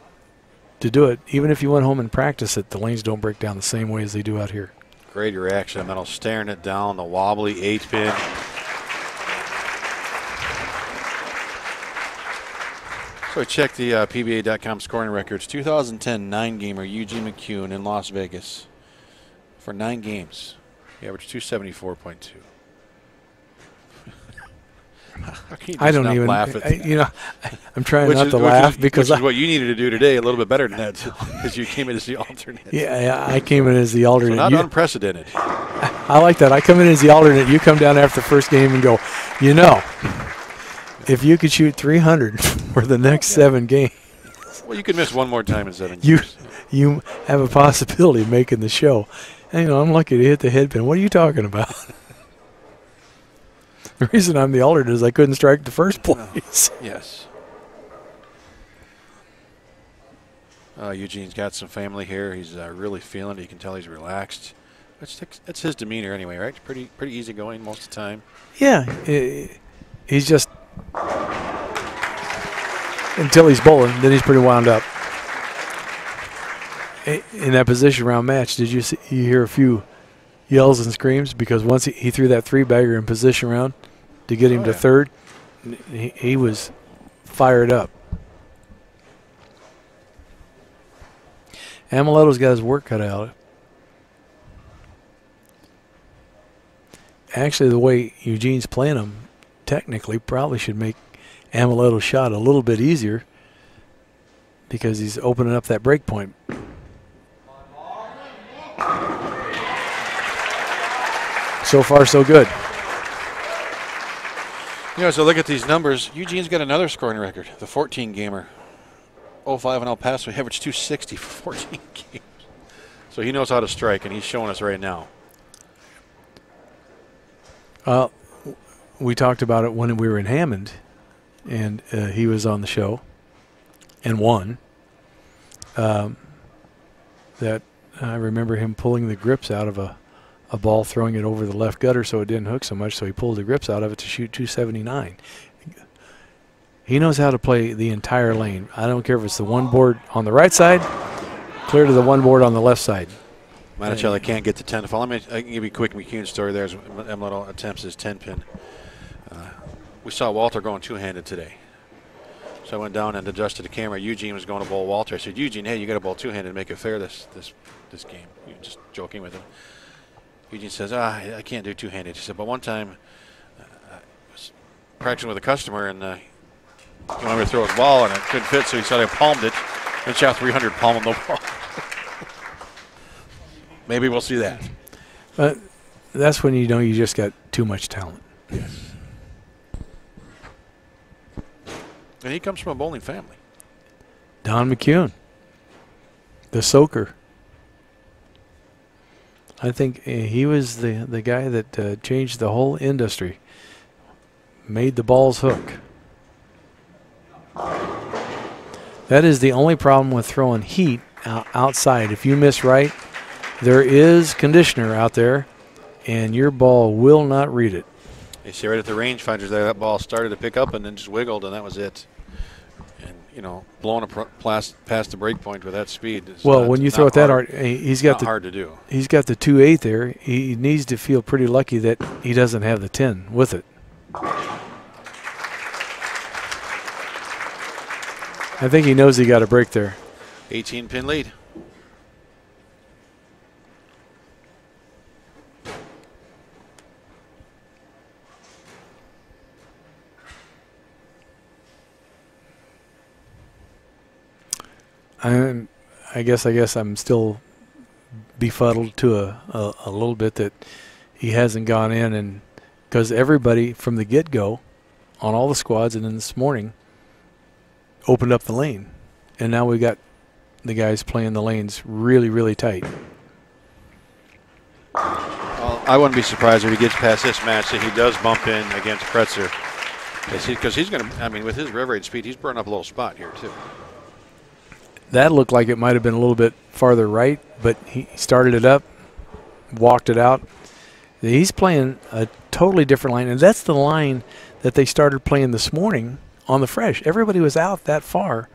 do it. Even if you went home and practice it, the lanes don't break down the same way as they do out here. Great reaction. Metal staring it down, the wobbly 8-pin. So I checked the PBA.com scoring records. 2010 9-gamer Eugene McCune in Las Vegas. For 9 games, he averaged 274.2. I don't even laugh at you know, I'm trying not to laugh because which is what you needed to do today, a little bit better than that, because you came in as the alternate. Yeah, I came in as the alternate. So not unprecedented. I like that. I come in as the alternate. You come down after the first game and go, you know, if you could shoot 300 for the next 7 games. Well, you could miss one more time in 7 games. You have a possibility of making the show. And, you know, I'm lucky to hit the head pin. What are you talking about? The reason I'm the alternate is I couldn't strike the first place. Yes. Eugene's got some family here. He's really feeling it. You can tell he's relaxed. That's his demeanor anyway, right? Pretty easygoing most of the time. Yeah. He's just, until he's bowling, then he's pretty wound up. In that position round match, did you hear a few yells and screams? Because once he threw that 3-bagger in position round to get him to third, he was fired up. Amleto's got his work cut out. Actually, the way Eugene's playing him, technically probably should make Amleto's shot a little bit easier because he's opening up that break point. So far, so good. You know, so look at these numbers. Eugene's got another scoring record, the 14-gamer. 05 in El Paso, he averaged 260 for 14 games. So he knows how to strike, and he's showing us right now. We talked about it when we were in Hammond, and he was on the show and won. That I remember him pulling the grips out of a ball, throwing it over the left gutter so it didn't hook so much, so he pulled the grips out of it to shoot 279. He knows how to play the entire lane. I don't care if it's the one board on the right side, clear to the one board on the left side. Monacelli can't get to 10 to fall. I can give you a quick McCune story there as Amleto attempts his 10-pin. We saw Walter going two-handed today. So I went down and adjusted the camera. Eugene was going to bowl Walter. I said, Eugene, hey, you got to bowl two-handed to make it fair this game. Just joking with him. Eugene says, I can't do two-handed. He said, but one time I was practicing with a customer and he wanted me to throw his ball and it couldn't fit, so he said I palmed it and shot 300 palming the ball. Maybe we'll see that. But that's when you know you just got too much talent. Yes. And he comes from a bowling family. Don McCune, the soaker. I think he was the guy that changed the whole industry, made the balls hook. That is the only problem with throwing heat outside. If you miss right, there is conditioner out there, and your ball will not read it. You see right at the rangefinders there, that ball started to pick up and then just wiggled, and that was it. And, you know, blowing past the break point with that speed is when you throw it that hard, he's got hard to do. He's got the 2/8 there. He needs to feel pretty lucky that he doesn't have the 10 with it. I think he knows he got a break there. 18-pin lead. I guess I'm still befuddled to a little bit that he hasn't gone in, and because everybody from the get-go on all the squads, and then this morning opened up the lane. And now we got the guys playing the lanes really, really tight. Well, I wouldn't be surprised if he gets past this match that he does bump in against Kretzer. Because he's going to, I mean, with his rev rate speed, he's burning up a little spot here, too. That looked like it might have been a little bit farther right, but he started it up, walked it out. He's playing a totally different line, and that's the line that they started playing this morning on the fresh. Everybody was out that far,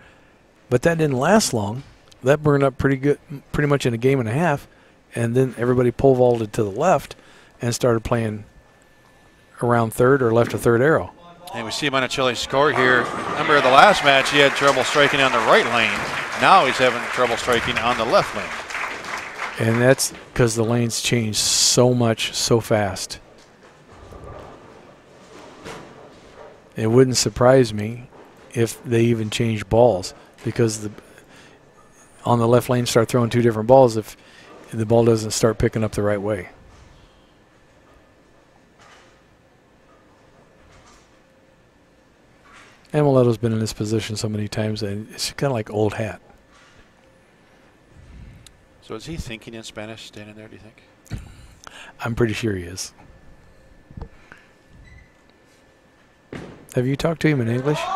but that didn't last long. That burned up pretty much in a game and a half, and then everybody pole vaulted to the left and started playing around third or left of third arrow. And we see Monacelli score here. Remember the last match he had trouble striking on the right lane. Now he's having trouble striking on the left lane. And that's because the lanes change so much so fast. It wouldn't surprise me if they even change balls, because on the left lane start throwing two different balls if the ball doesn't start picking up the right way. Ameleto's been in this position so many times that it's kind of like old hat. So is he thinking in Spanish standing there, do you think? I'm pretty sure he is. Have you talked to him in English? You know,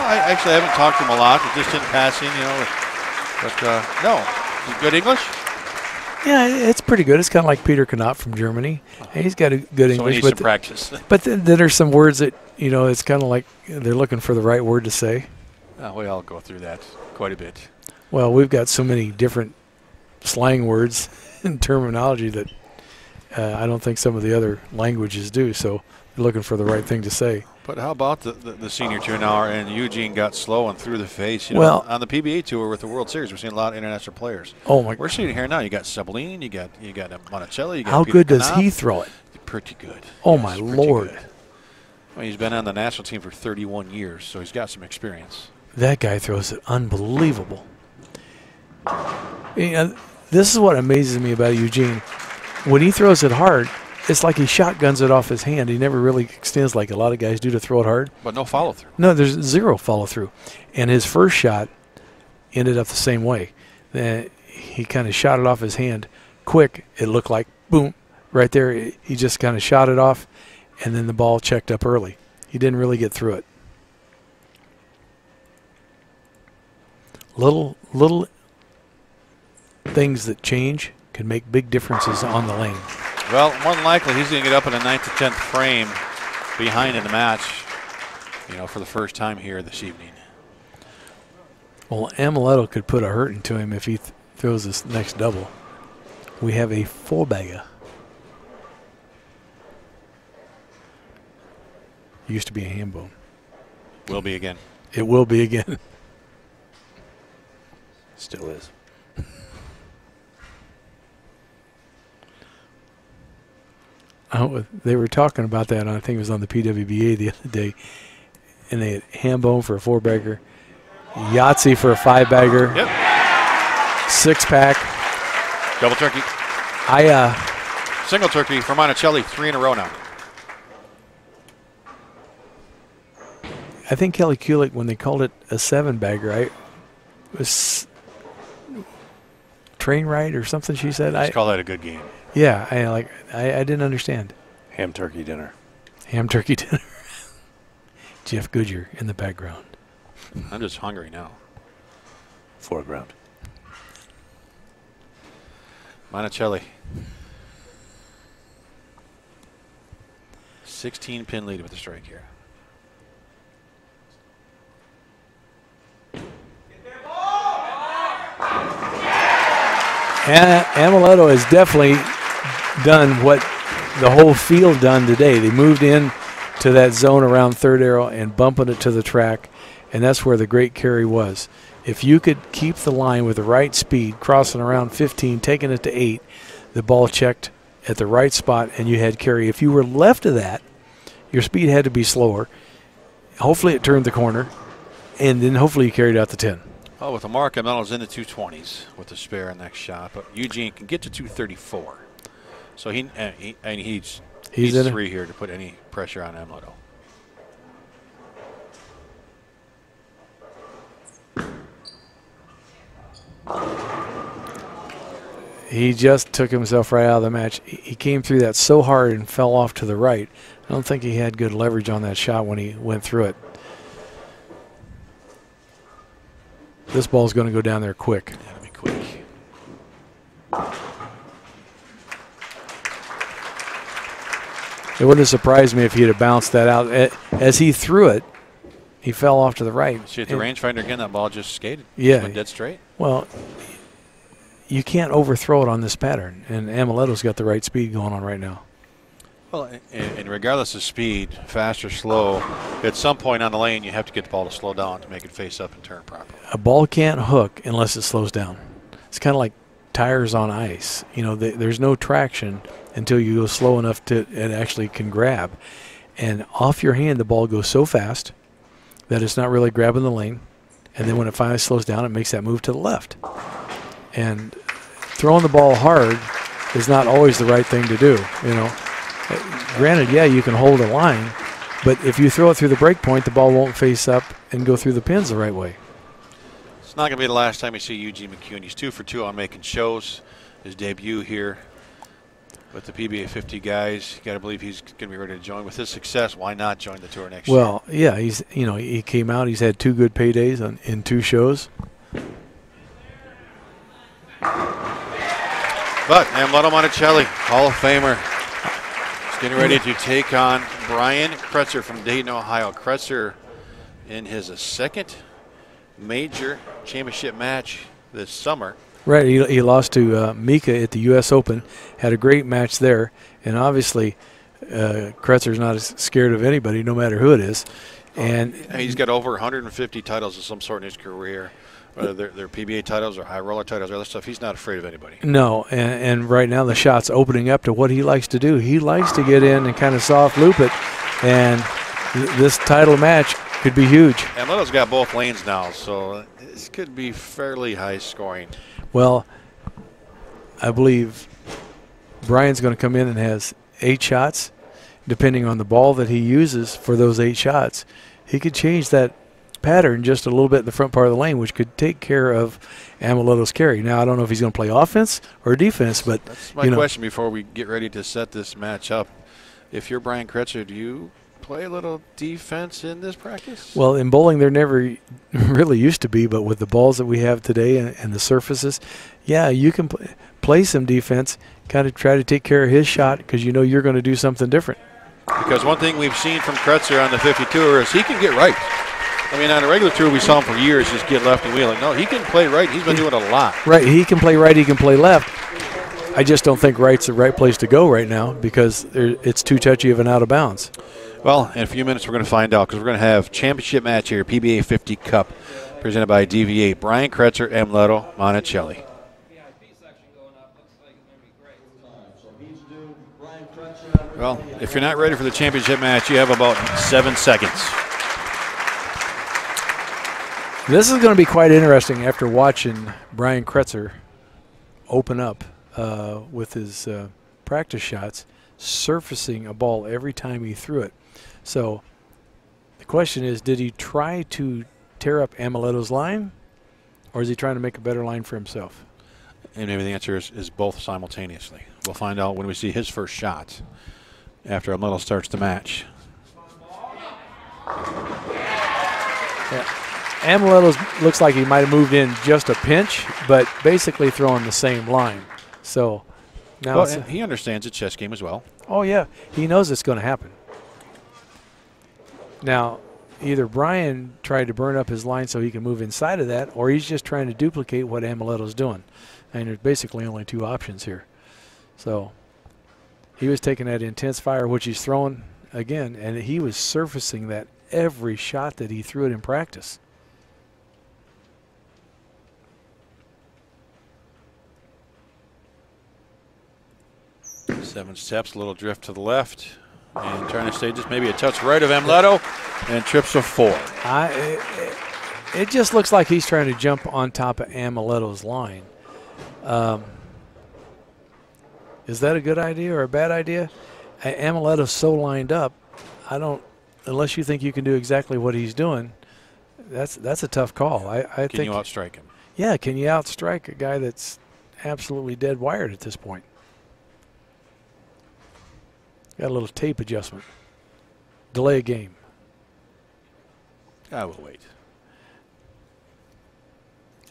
I actually haven't talked to him a lot, just in passing, you know. But no, he's good English? Yeah, it's pretty good. It's kind of like Peter Knott from Germany. He's got a good English. So he needs to practice. But then there's some words that, you know, it's kind of like they're looking for the right word to say. We all go through that quite a bit. Well, we've got so many different slang words and terminology that I don't think some of the other languages do. So they're looking for the right thing to say. But how about the senior tour now? And Eugene got slow and threw the face. You know, well, on the PBA tour with the World Series, we're seeing a lot of international players. Oh my! We're seeing it here now. You got Sabline, you got Monacelli. You got how Peter good does Knott. he throw it? Pretty good. Oh yes, my Lord! Good. Well, he's been on the national team for 31 years, so he's got some experience. That guy throws it unbelievable. You know, this is what amazes me about Eugene. When he throws it hard, it's like he shotguns it off his hand. He never really extends like a lot of guys do to throw it hard. But no follow-through. No, there's zero follow-through. And his first shot ended up the same way. He kind of shot it off his hand quick. It looked like, boom, right there. He just kind of shot it off, and then the ball checked up early. He didn't really get through it. Little things that change can make big differences on the lane. Well, more than likely, he's going to get up in the 9th to 10th frame behind in the match, you know, for the first time here this evening. Well, Amleto could put a hurt into him if he throws this next double. We have a four-bagger. Used to be a ham bone. Will be again. It will be again. Still is. They were talking about that, I think it was on the PWBA the other day, and they had ham bone for a four-bagger, Yahtzee for a five-bagger, yep, six-pack. Double turkey. Single turkey for Monacelli, 3 in a row now. I think Kelly Kulik, when they called it a seven-bagger, it was train ride or something she said. Let's call that a good game. Yeah, I didn't understand. Ham turkey dinner. Ham turkey dinner. Jeff Goodyear in the background. I'm just hungry now. Foreground. Monacelli. 16-pin lead with the strike here. Amleto has definitely done what the whole field done today. They moved in to that zone around third arrow and bumping it to the track, and that's where the great carry was. If you could keep the line with the right speed, crossing around 15, taking it to 8, the ball checked at the right spot, and you had carry. If you were left of that, your speed had to be slower. Hopefully it turned the corner, and then hopefully you carried out the 10. Oh, with the mark, Amelo's in the 220s with the spare next shot, but Eugene can get to 234. So he's He's 3 here to put any pressure on Amleto. He just took himself right out of the match. He came through that so hard and fell off to the right. I don't think he had good leverage on that shot when he went through it. This ball's going to go down there quick. That'll be quick. It wouldn't have surprised me if he'd have bounced that out. As he threw it, he fell off to the right. See, at the rangefinder again, that ball just skated. Yeah. Just went dead straight. Well, you can't overthrow it on this pattern, and Ameleto's got the right speed going on right now. Well, and regardless of speed, fast or slow, at some point on the lane, you have to get the ball to slow down to make it face up and turn properly. A ball can't hook unless it slows down. It's kind of like tires on ice. You know, there's no traction until you go slow enough to it actually can grab. And off your hand, the ball goes so fast that it's not really grabbing the lane. And then when it finally slows down, it makes that move to the left. And throwing the ball hard is not always the right thing to do, you know. Granted, yeah, you can hold a line, but if you throw it through the break point, the ball won't face up and go through the pins the right way. It's not going to be the last time you see Eugene McCune. He's 2 for 2 on making shows. His debut here with the PBA50 guys. You got to believe he's going to be ready to join. With his success, why not join the tour next year? Well, yeah, he came out. He's had 2 good paydays in 2 shows. But Amleto Monacelli, Hall of Famer, is getting ready to take on Brian Kretzer from Dayton, Ohio. Kretzer in his 2nd major championship match this summer. Right, he lost to Mika at the U.S. Open, had a great match there, and obviously Kretzer's not as scared of anybody, no matter who it is. And he's got over 150 titles of some sort in his career. Whether they're PBA titles or high roller titles or other stuff, he's not afraid of anybody. No, and right now the shot's opening up to what he likes to do. He likes to get in and kind of soft loop it, and this title match could be huge. Amleto's got both lanes now, so this could be fairly high scoring. Well, I believe Brian's going to come in and has 8 shots. Depending on the ball that he uses for those 8 shots, he could change that pattern just a little bit in the front part of the lane, which could take care of Ameleto's carry. Now, I don't know if he's going to play offense or defense, but that's my question before we get ready to set this match up. If you're Brian Kretzer, do you play a little defense in this practice? Well, in bowling, there never really used to be, but with the balls that we have today and the surfaces, yeah, you can play some defense, kind of try to take care of his shot because you know you're going to do something different. Because one thing we've seen from Kretzer on the 50 tour is he can get right. I mean, on a regular tour, we saw him for years just get left and wheeling. No, he can play right. He's been doing it a lot. Right. He can play right. He can play left. I just don't think right's the right place to go right now because it's too touchy of an out of bounds. Well, in a few minutes, we're going to find out because we're going to have championship match here, PBA50 Cup, presented by DV8. Brian Kretzer, Amleto Monacelli. Well, if you're not ready for the championship match, you have about 7 seconds. This is going to be quite interesting after watching Brian Kretzer open up with his practice shots, surfacing a ball every time he threw it. So the question is, did he try to tear up Ameleto's line, or is he trying to make a better line for himself? And maybe the answer is both simultaneously. We'll find out when we see his first shot after Amleto starts the match. Yeah. Amleto looks like he might have moved in just a pinch, but basically throwing the same line. So now well, he understands the chess game as well. Oh, yeah. He knows it's going to happen. Now, either Brian tried to burn up his line so he can move inside of that, or he's just trying to duplicate what Ameleto's doing. And there's basically only 2 options here. So he was taking that intense fire, which he's throwing again, and he was surfacing that every shot that he threw it in practice. Seven steps, a little drift to the left, and trying to stay just maybe a touch right of Amleto, and trips a 4. It just looks like he's trying to jump on top of Ameleto's line. Is that a good idea or a bad idea? Ameleto's so lined up, unless you think you can do exactly what he's doing, that's a tough call. I think. Can you outstrike him? Yeah, can you outstrike a guy that's absolutely dead wired at this point? Got a little tape adjustment. Delay a game. I will wait.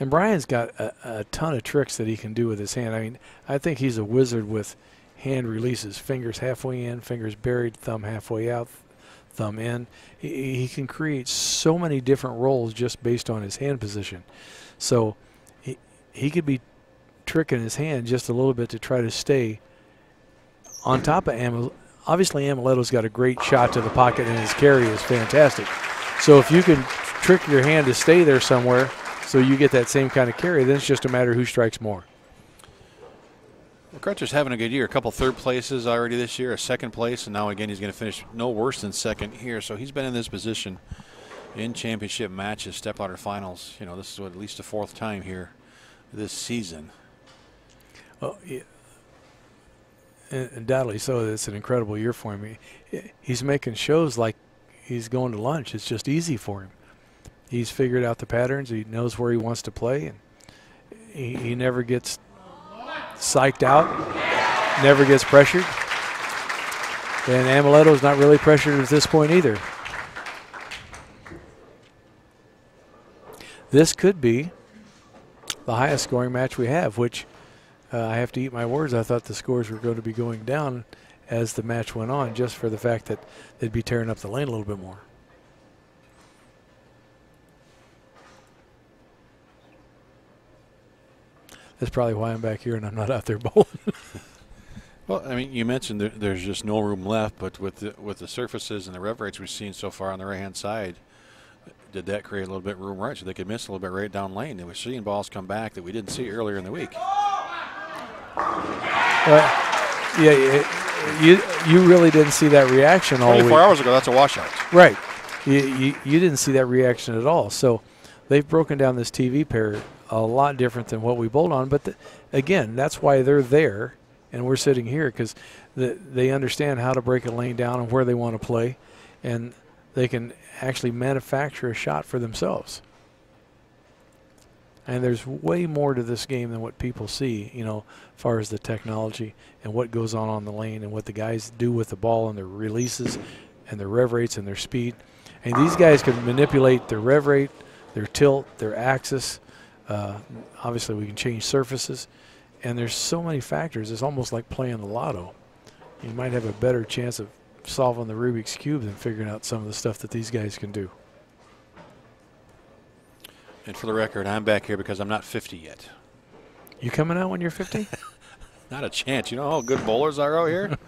And Brian's got a ton of tricks that he can do with his hand. I mean, I think he's a wizard with hand releases. Fingers halfway in, fingers buried, thumb halfway out, thumb in. He can create so many different rolls just based on his hand position. So he could be tricking his hand just a little bit to try to stay on top of Ameleto. Obviously, Ameleto's got a great shot to the pocket, and his carry is fantastic. So if you can trick your hand to stay there somewhere so you get that same kind of carry, then it's just a matter of who strikes more. Well, Kretzer's having a good year. A couple third places already this year, a second place, and now again he's going to finish no worse than second here. So he's been in this position in championship matches, Stepladder finals. You know, this is at least the fourth time here this season. Oh, yeah. Undoubtedly so. It's an incredible year for him. He's making shows like he's going to lunch. It's just easy for him. He's figured out the patterns. He knows where he wants to play, and he never gets psyched out, never gets pressured. And Ameleto's not really pressured at this point either. This could be the highest scoring match we have, which I have to eat my words. I thought the scores were going to be going down as the match went on, just for the fact that they'd be tearing up the lane a little bit more. That's probably why I'm back here and I'm not out there bowling. Well, I mean, you mentioned there's just no room left, but with the surfaces and the rev rates we've seen so far on the right-hand side, did that create a little bit of room right so they could miss a little bit right down lane? And we're seeing balls come back that we didn't see earlier in the week. Yeah, you really didn't see that reaction all week. 24 hours ago, that's a washout. Right. You didn't see that reaction at all. So they've broken down this TV pair a lot different than what we bowled on. But, again, that's why they're there and we're sitting here, because they understand how to break a lane down and where they want to play, and they can actually manufacture a shot for themselves. And there's way more to this game than what people see, you know, as far as the technology and what goes on the lane and what the guys do with the ball and their releases and their rev rates and their speed. And these guys can manipulate their rev rate, their tilt, their axis. Obviously, we can change surfaces. And there's so many factors. It's almost like playing the lotto. You might have a better chance of solving the Rubik's Cube than figuring out some of the stuff that these guys can do. And for the record, I'm back here because I'm not 50 yet. You coming out when you're 50? Not a chance. You know how good bowlers are out here?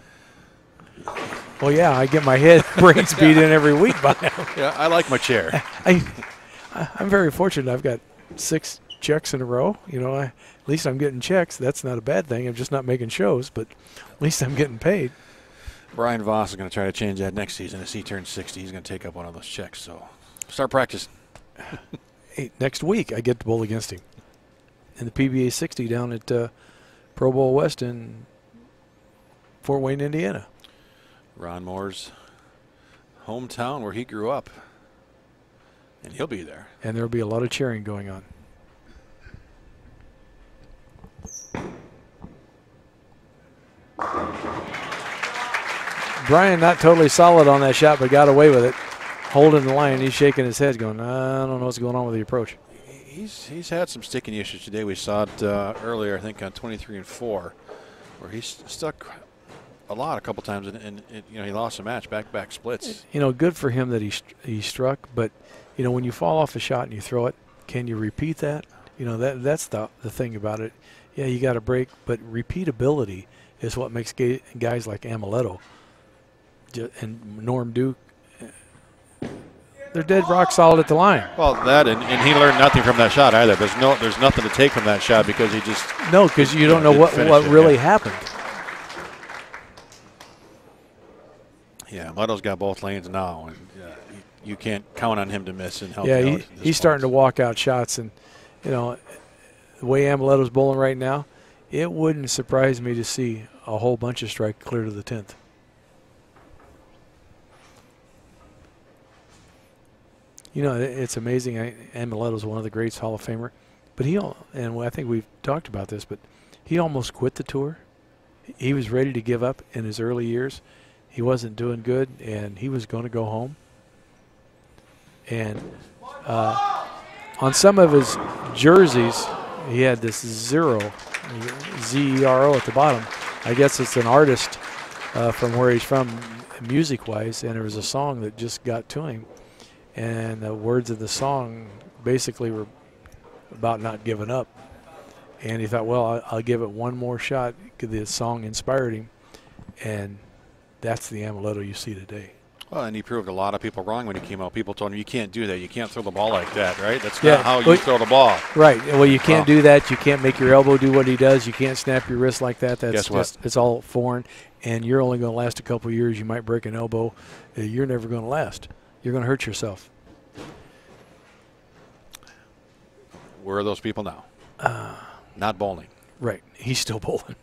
Well, yeah, I get my head brains beat in every week by now. Yeah, I like my chair. I'm very fortunate. I've got 6 checks in a row. You know, at least I'm getting checks. That's not a bad thing. I'm just not making shows, but at least I'm getting paid. Brian Voss is going to try to change that next season. As he turns 60, he's going to take up one of those checks. So start practicing. Hey, next week I get to bowl against him in the PBA50 down at Pro Bowl West in Fort Wayne, Indiana. Ron Mohr's hometown where he grew up. And he'll be there. And there will be a lot of cheering going on. Brian not totally solid on that shot, but got away with it. Holding the line, he's shaking his head going, I don't know what's going on with the approach. He's had some sticking issues today. We saw it earlier, I think, on 23 and 4, where he's stuck a couple times, and you know, he lost a match, back-to-back splits. You know, good for him that he struck, but you know, when you fall off a shot and you throw it, can you repeat that? You know, that's the thing about it. Yeah, you got to break, but repeatability is what makes guys like Amleto and Norm Duke, they're dead rock solid at the line. Well, that and he learned nothing from that shot either. There's nothing to take from that shot because he just because you don't know what really happened. Yeah, Amleto's got both lanes now, and you can't count on him to miss and help. Yeah, he's starting to walk out shots, and you know the way Amleto's bowling right now, it wouldn't surprise me to see a whole bunch of strike clear to the 10th. You know, it's amazing. Ameleto's one of the greats, Hall of Famer. But and I think we've talked about this, but he almost quit the tour. He was ready to give up in his early years. He wasn't doing good, and he was going to go home. And on some of his jerseys, he had this zero, Z-E-R-O at the bottom. I guess it's an artist from where he's from, music-wise, and there was a song that just got to him. And the words of the song basically were about not giving up. And he thought, well, I'll give it one more shot. The song inspired him. And that's the Amleto you see today. Well, and he proved a lot of people wrong when he came out. People told him, you can't do that. You can't throw the ball like that, right? That's not how you throw the ball. Right. Well, you can't do that. You can't make your elbow do what he does. You can't snap your wrist like that. That's Guess what? It's all foreign. And you're only going to last a couple of years. You might break an elbow. You're never going to last. You're going to hurt yourself. Where are those people now? Not bowling. Right. He's still bowling.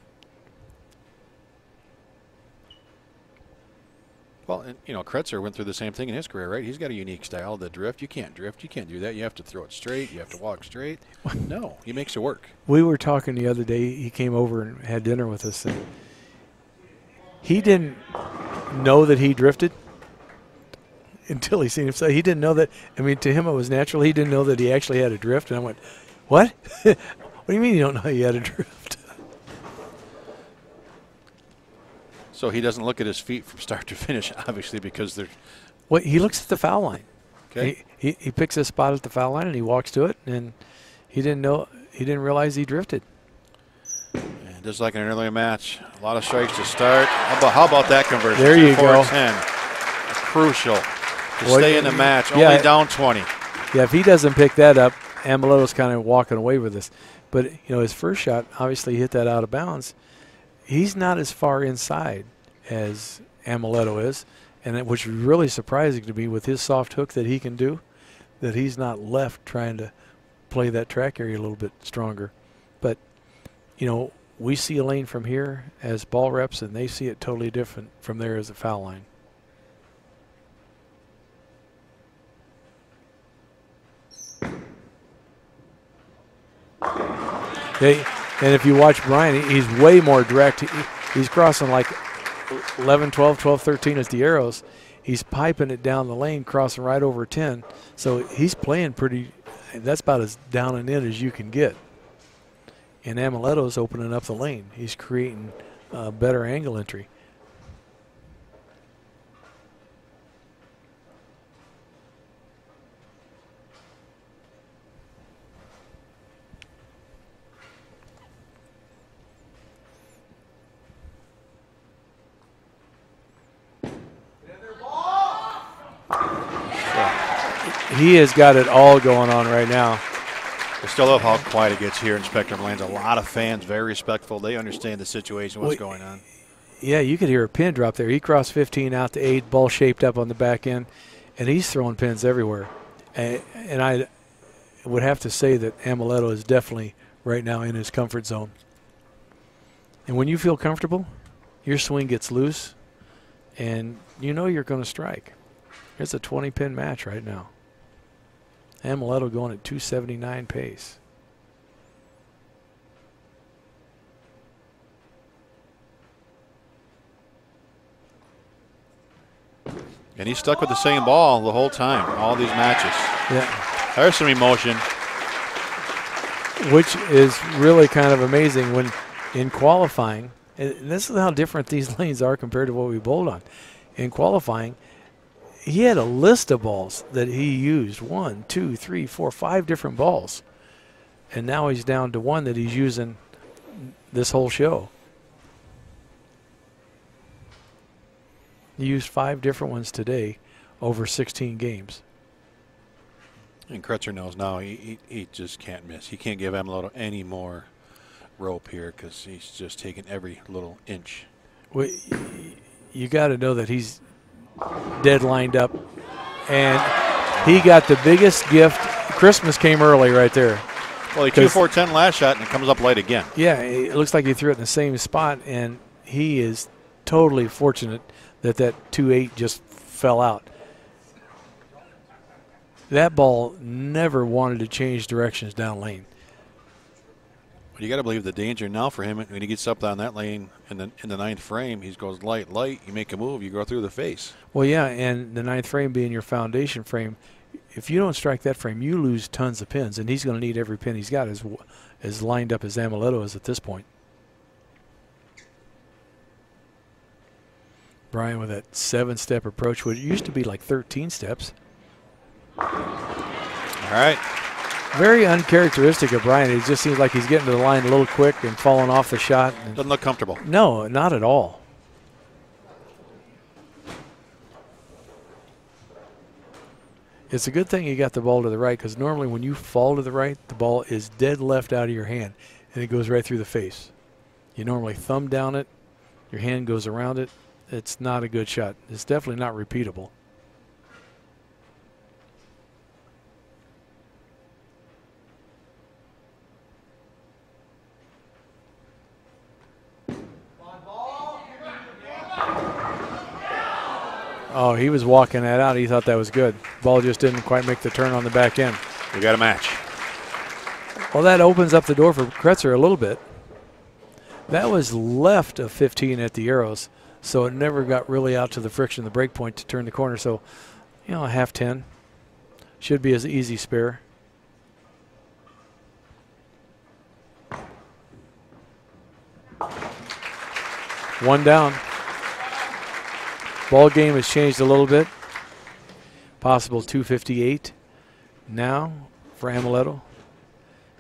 Well, and, you know, Kretzer went through the same thing in his career, right? He's got a unique style. The drift, you can't drift. You can't do that. You have to throw it straight. You have to walk straight. No, he makes it work. We were talking the other day. He came over and had dinner with us. And he didn't know that he drifted until he seen himself. He didn't know that. I mean, to him it was natural. He didn't know that he actually had a drift. And I went, what? What do you mean you don't know you had a drift? So he doesn't look at his feet from start to finish, obviously, because they're. Well, he looks at the foul line. Okay. He picks a spot at the foul line and he walks to it, and he didn't realize he drifted. And just like in an earlier match, a lot of strikes to start. How about that conversion? There you go. 4-10. Crucial to stay in the match. Only down 20. Yeah, if he doesn't pick that up, Ameleto's kind of walking away with this. But you know, his first shot obviously hit that out of bounds. He's not as far inside as Amleto is, and which is really surprising to me with his soft hook that he can do, that he's not left trying to play that track area a little bit stronger. But, you know, we see a lane from here as ball reps, and they see it totally different from there as a foul line. And if you watch Brian, he's way more direct. He's crossing like 11, 12, 12, 13 as the arrows. He's piping it down the lane, crossing right over 10. So he's playing pretty – that's about as down and in as you can get. And Ameleto's opening up the lane. He's creating better angle entry. He has got it all going on right now. I still love how quiet it gets here in Spectrum Lanes. A lot of fans, very respectful. They understand the situation, what's going on. Yeah, you could hear a pin drop there. He crossed 15 out to 8, ball shaped up on the back end, and he's throwing pins everywhere. And I would have to say that Amleto is definitely right now in his comfort zone. And when you feel comfortable, your swing gets loose, and you know you're going to strike. It's a 20-pin match right now. Amleto going at 279 pace. And he's stuck with the same ball the whole time, all these matches. Yeah. There's some emotion. Which is really kind of amazing when in qualifying, and this is how different these lanes are compared to what we bowled on. In qualifying, he had a list of balls that he used, 1, 2, 3, 4, 5 different balls. And now he's down to one that he's using this whole show. He used 5 different ones today over 16 games. And Kretzer knows now he just can't miss. He can't give Amleto any more rope here because he's just taking every little inch. Well, you got to know that he's dead lined up, and he got the biggest gift. Christmas came early right there. Well, he 2-4-10 last shot, and it comes up late again. Yeah, it looks like he threw it in the same spot, and he is totally fortunate that that 2-8 just fell out. That ball never wanted to change directions down lane. But you got to believe the danger now for him when he gets up on that lane in the ninth frame. He goes light. You make a move, you go through the face. Well, yeah, and the ninth frame being your foundation frame, if you don't strike that frame, you lose tons of pins, and he's going to need every pin he's got as lined up as Amleto is at this point. Brian with that 7-step approach, which used to be like 13 steps. All right. Very uncharacteristic of Brian. It just seems like he's getting to the line a little quick and falling off the shot. Doesn't look comfortable. No, not at all. It's a good thing you got the ball to the right, because normally when you fall to the right, the ball is dead left out of your hand, and it goes right through the face. You normally thumb down it, your hand goes around it. It's not a good shot. It's definitely not repeatable. Oh, he was walking that out. He thought that was good. Ball just didn't quite make the turn on the back end. We got a match. Well, that opens up the door for Kretzer a little bit. That was left of 15 at the arrows, so it never got really out to the friction, the break point to turn the corner. So, you know, a half 10 should be as easy spare. One down. Ball game has changed a little bit. Possible 258 now for Amleto.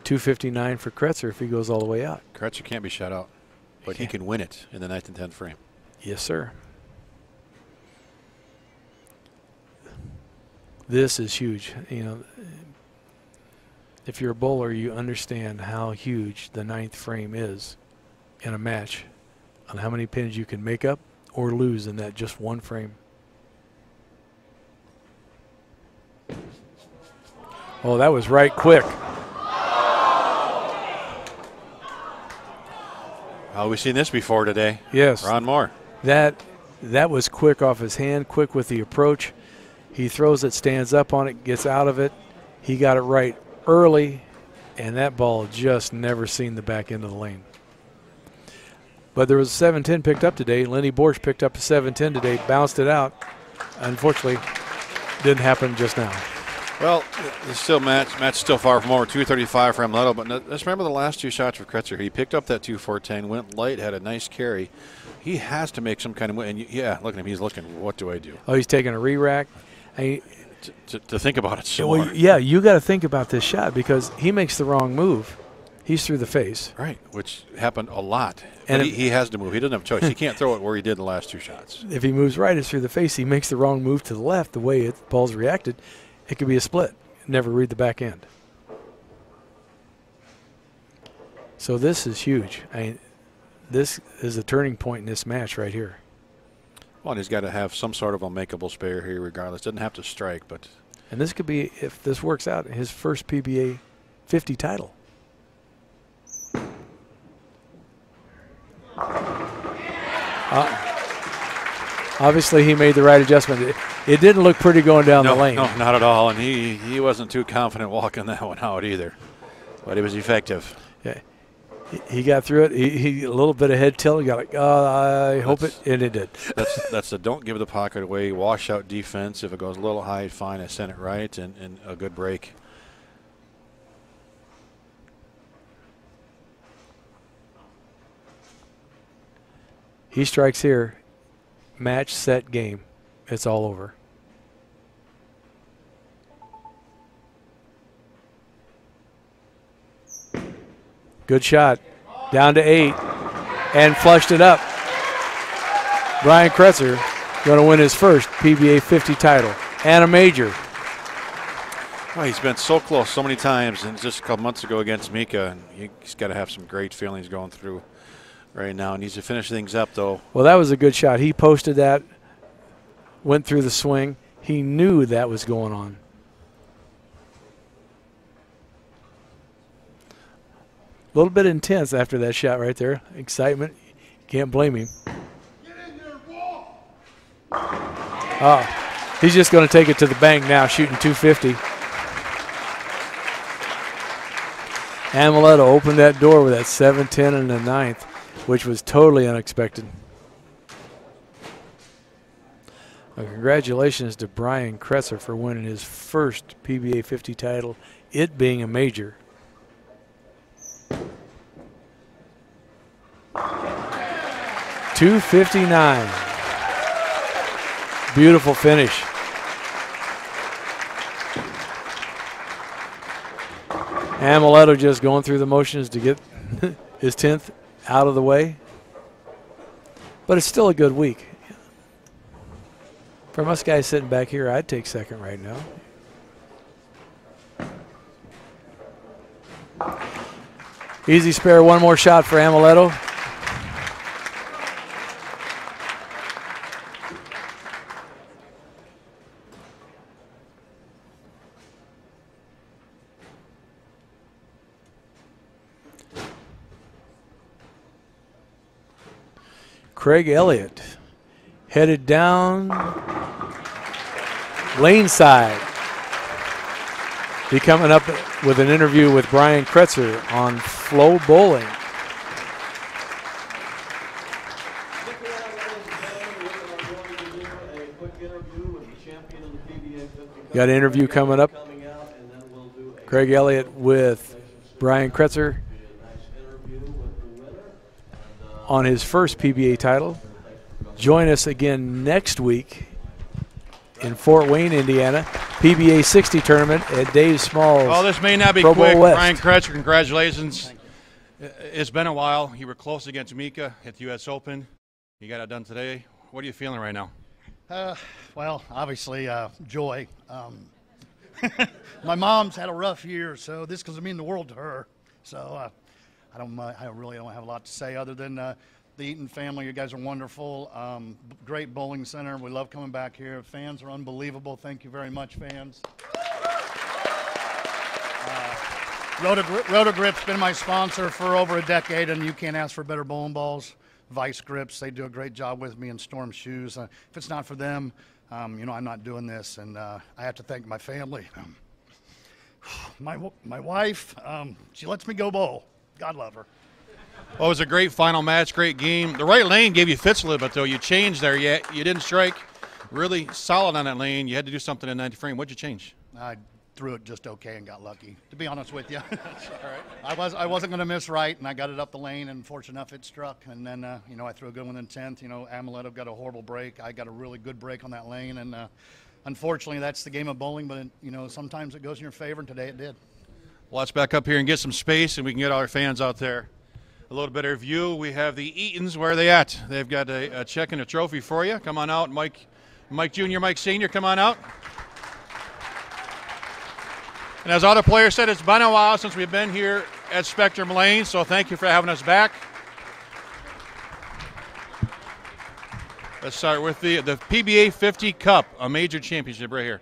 259 for Kretzer if he goes all the way out. Kretzer can't be shut out, but he can win it in the 9th and 10th frame. Yes, sir. This is huge. You know, if you're a bowler, you understand how huge the 9th frame is in a match, on how many pins you can make up or lose in that just one frame. Oh, that was right quick. Oh, we've seen this before today. Yes. Ron Mohr. That was quick off his hand, quick with the approach. He throws it, stands up on it, gets out of it. He got it right early, and that ball just never seen the back end of the lane. But there was a 7-10 picked up today. Lenny Borsch picked up a 7-10 today, bounced it out. Unfortunately, didn't happen just now. Well, it's still match still far from over. 235 for Amleto, but let's remember the last two shots for Kretzer. He picked up that 2-4-10, went light, had a nice carry. He has to make some kind of win. And yeah, look at him. He's looking, what do I do? Oh, he's taking a re-rack. To think about it some more. Yeah, you got to think about this shot, because he makes the wrong move. He's through the face. Right, which happened a lot. And he has to move. He doesn't have a choice. He can't throw it where he did the last two shots. If he moves right, it's through the face. He makes the wrong move to the left, the way the ball's reacted, it could be a split. Never read the back end. So this is huge. This is a turning point in this match right here. Well, and he's got to have some sort of a makeable spare here regardless. Doesn't have to strike, but. And this could be, if this works out, his first PBA 50 title. Obviously, he made the right adjustment. It didn't look pretty going down the lane. No, not at all. And he wasn't too confident walking that one out either. But he was effective. Yeah, he got through it. He a little bit of head tilt. He got like, I hope it, and it did. That's the don't give the pocket away, wash out defense. If it goes a little high, fine. I sent it right, and a good break. He strikes here. Match, set, game. It's all over. Good shot. Down to 8. And flushed it up. Brian Kretzer going to win his first PBA 50 title. And a major. Well, he's been so close so many times, and just a couple months ago against Mika, and he's got to have some great feelings going through right now. Needs to finish things up, though. Well, that was a good shot. He posted that, went through the swing. He knew that was going on. A little bit intense after that shot right there. Excitement. Can't blame him. He's just going to take it to the bank now, shooting 250. Amleto opened that door with that 7-10 in the ninth, which was totally unexpected. Well, congratulations to Brian Kretzer for winning his first PBA 50 title, it being a major. .259. Beautiful finish. Amleto just going through the motions to get his 10th out of the way. But it's still a good week. For us guys sitting back here, I'd take second right now. Easy spare, one more shot for Amleto. Craig Elliott headed down lane side. Be coming up with an interview with Brian Kretzer on FloBowling. Got an interview coming up. Craig Elliott with Brian Kretzer on his first PBA title. Join us again next week in Fort Wayne, Indiana. PBA60 tournament at Dave Small's. Oh, this may not be Pro quick. Bowl West. Brian Kretzer, congratulations. It's been a while. You were close against Mika at the U.S. Open. You got it done today. What are you feeling right now? Well, obviously, joy. My mom's had a rough year, so this doesn't mean the world to her. So I really don't have a lot to say other than the Eaton family. You guys are wonderful. Great bowling center. We love coming back here. Fans are unbelievable. Thank you very much, fans. Rotogrip's been my sponsor for over a decade, and you can't ask for better bowling balls. Vice Grips, they do a great job with me, and Storm Shoes. If it's not for them, you know, I'm not doing this, and I have to thank my family. My wife, she lets me go bowl. God love her. Well, it was a great final match, great game. The right lane gave you fits a little bit, though. You changed there. You didn't strike really solid on that lane. You had to do something in 90 frame. What'd you change? I threw it just okay and got lucky, to be honest with you. All right. I wasn't going to miss right, and I got it up the lane, and fortunate enough it struck. And then, you know, I threw a good one in 10th. You know, Amleto got a horrible break. I got a really good break on that lane, and unfortunately that's the game of bowling, but, you know, sometimes it goes in your favor, and today it did. Well, let's back up here and get some space, and we can get our fans out there a little better view. We have the Eatons. Where are they at? They've got a check and a trophy for you. Come on out. Mike Jr., Mike Sr., come on out. And as other players said, it's been a while since we've been here at Spectrum Lane, so thank you for having us back. Let's start with the PBA50 Cup, a major championship right here.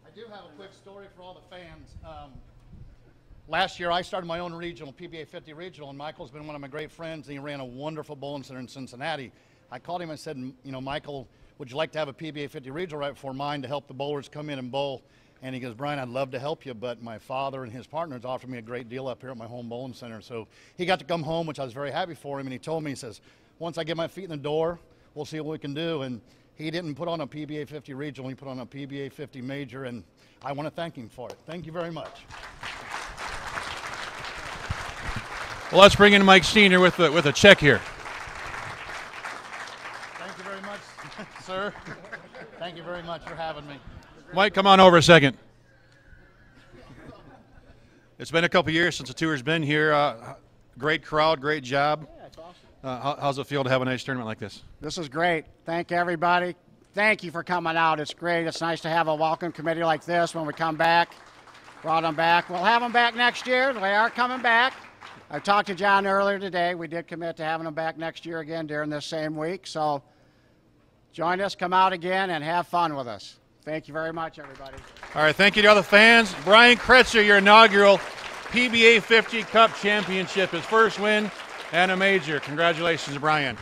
I do have a quick story for all the fans. Last year, I started my own regional, PBA50 regional, and Michael's been one of my great friends, and he ran a wonderful bowling center in Cincinnati. I called him and said, you know, Michael, would you like to have a PBA50 regional right before mine to help the bowlers come in and bowl? And he goes, Brian, I'd love to help you, but my father and his partners offered me a great deal up here at my home bowling center. So he got to come home, which I was very happy for him, and he told me, he says, once I get my feet in the door, we'll see what we can do. And he didn't put on a PBA50 regional, he put on a PBA50 major, and I want to thank him for it. Thank you very much. Well, let's bring in Mike Sr. with a check here. Thank you very much, sir. Thank you very much for having me. Mike, come on over a second. It's been a couple years since the tour's been here. Great crowd, great job. Yeah, it's awesome. How's it feel to have a nice tournament like this? This is great. Thank everybody. Thank you for coming out. It's great. It's nice to have a welcome committee like this when we come back. Brought them back. We'll have them back next year. They are coming back. I talked to John earlier today. We did commit to having them back next year again during this same week. So join us, come out again, and have fun with us. Thank you very much, everybody. All right, thank you to all the fans. Brian Kretzer, your inaugural PBA50 Cup championship, his first win and a major. Congratulations, Brian.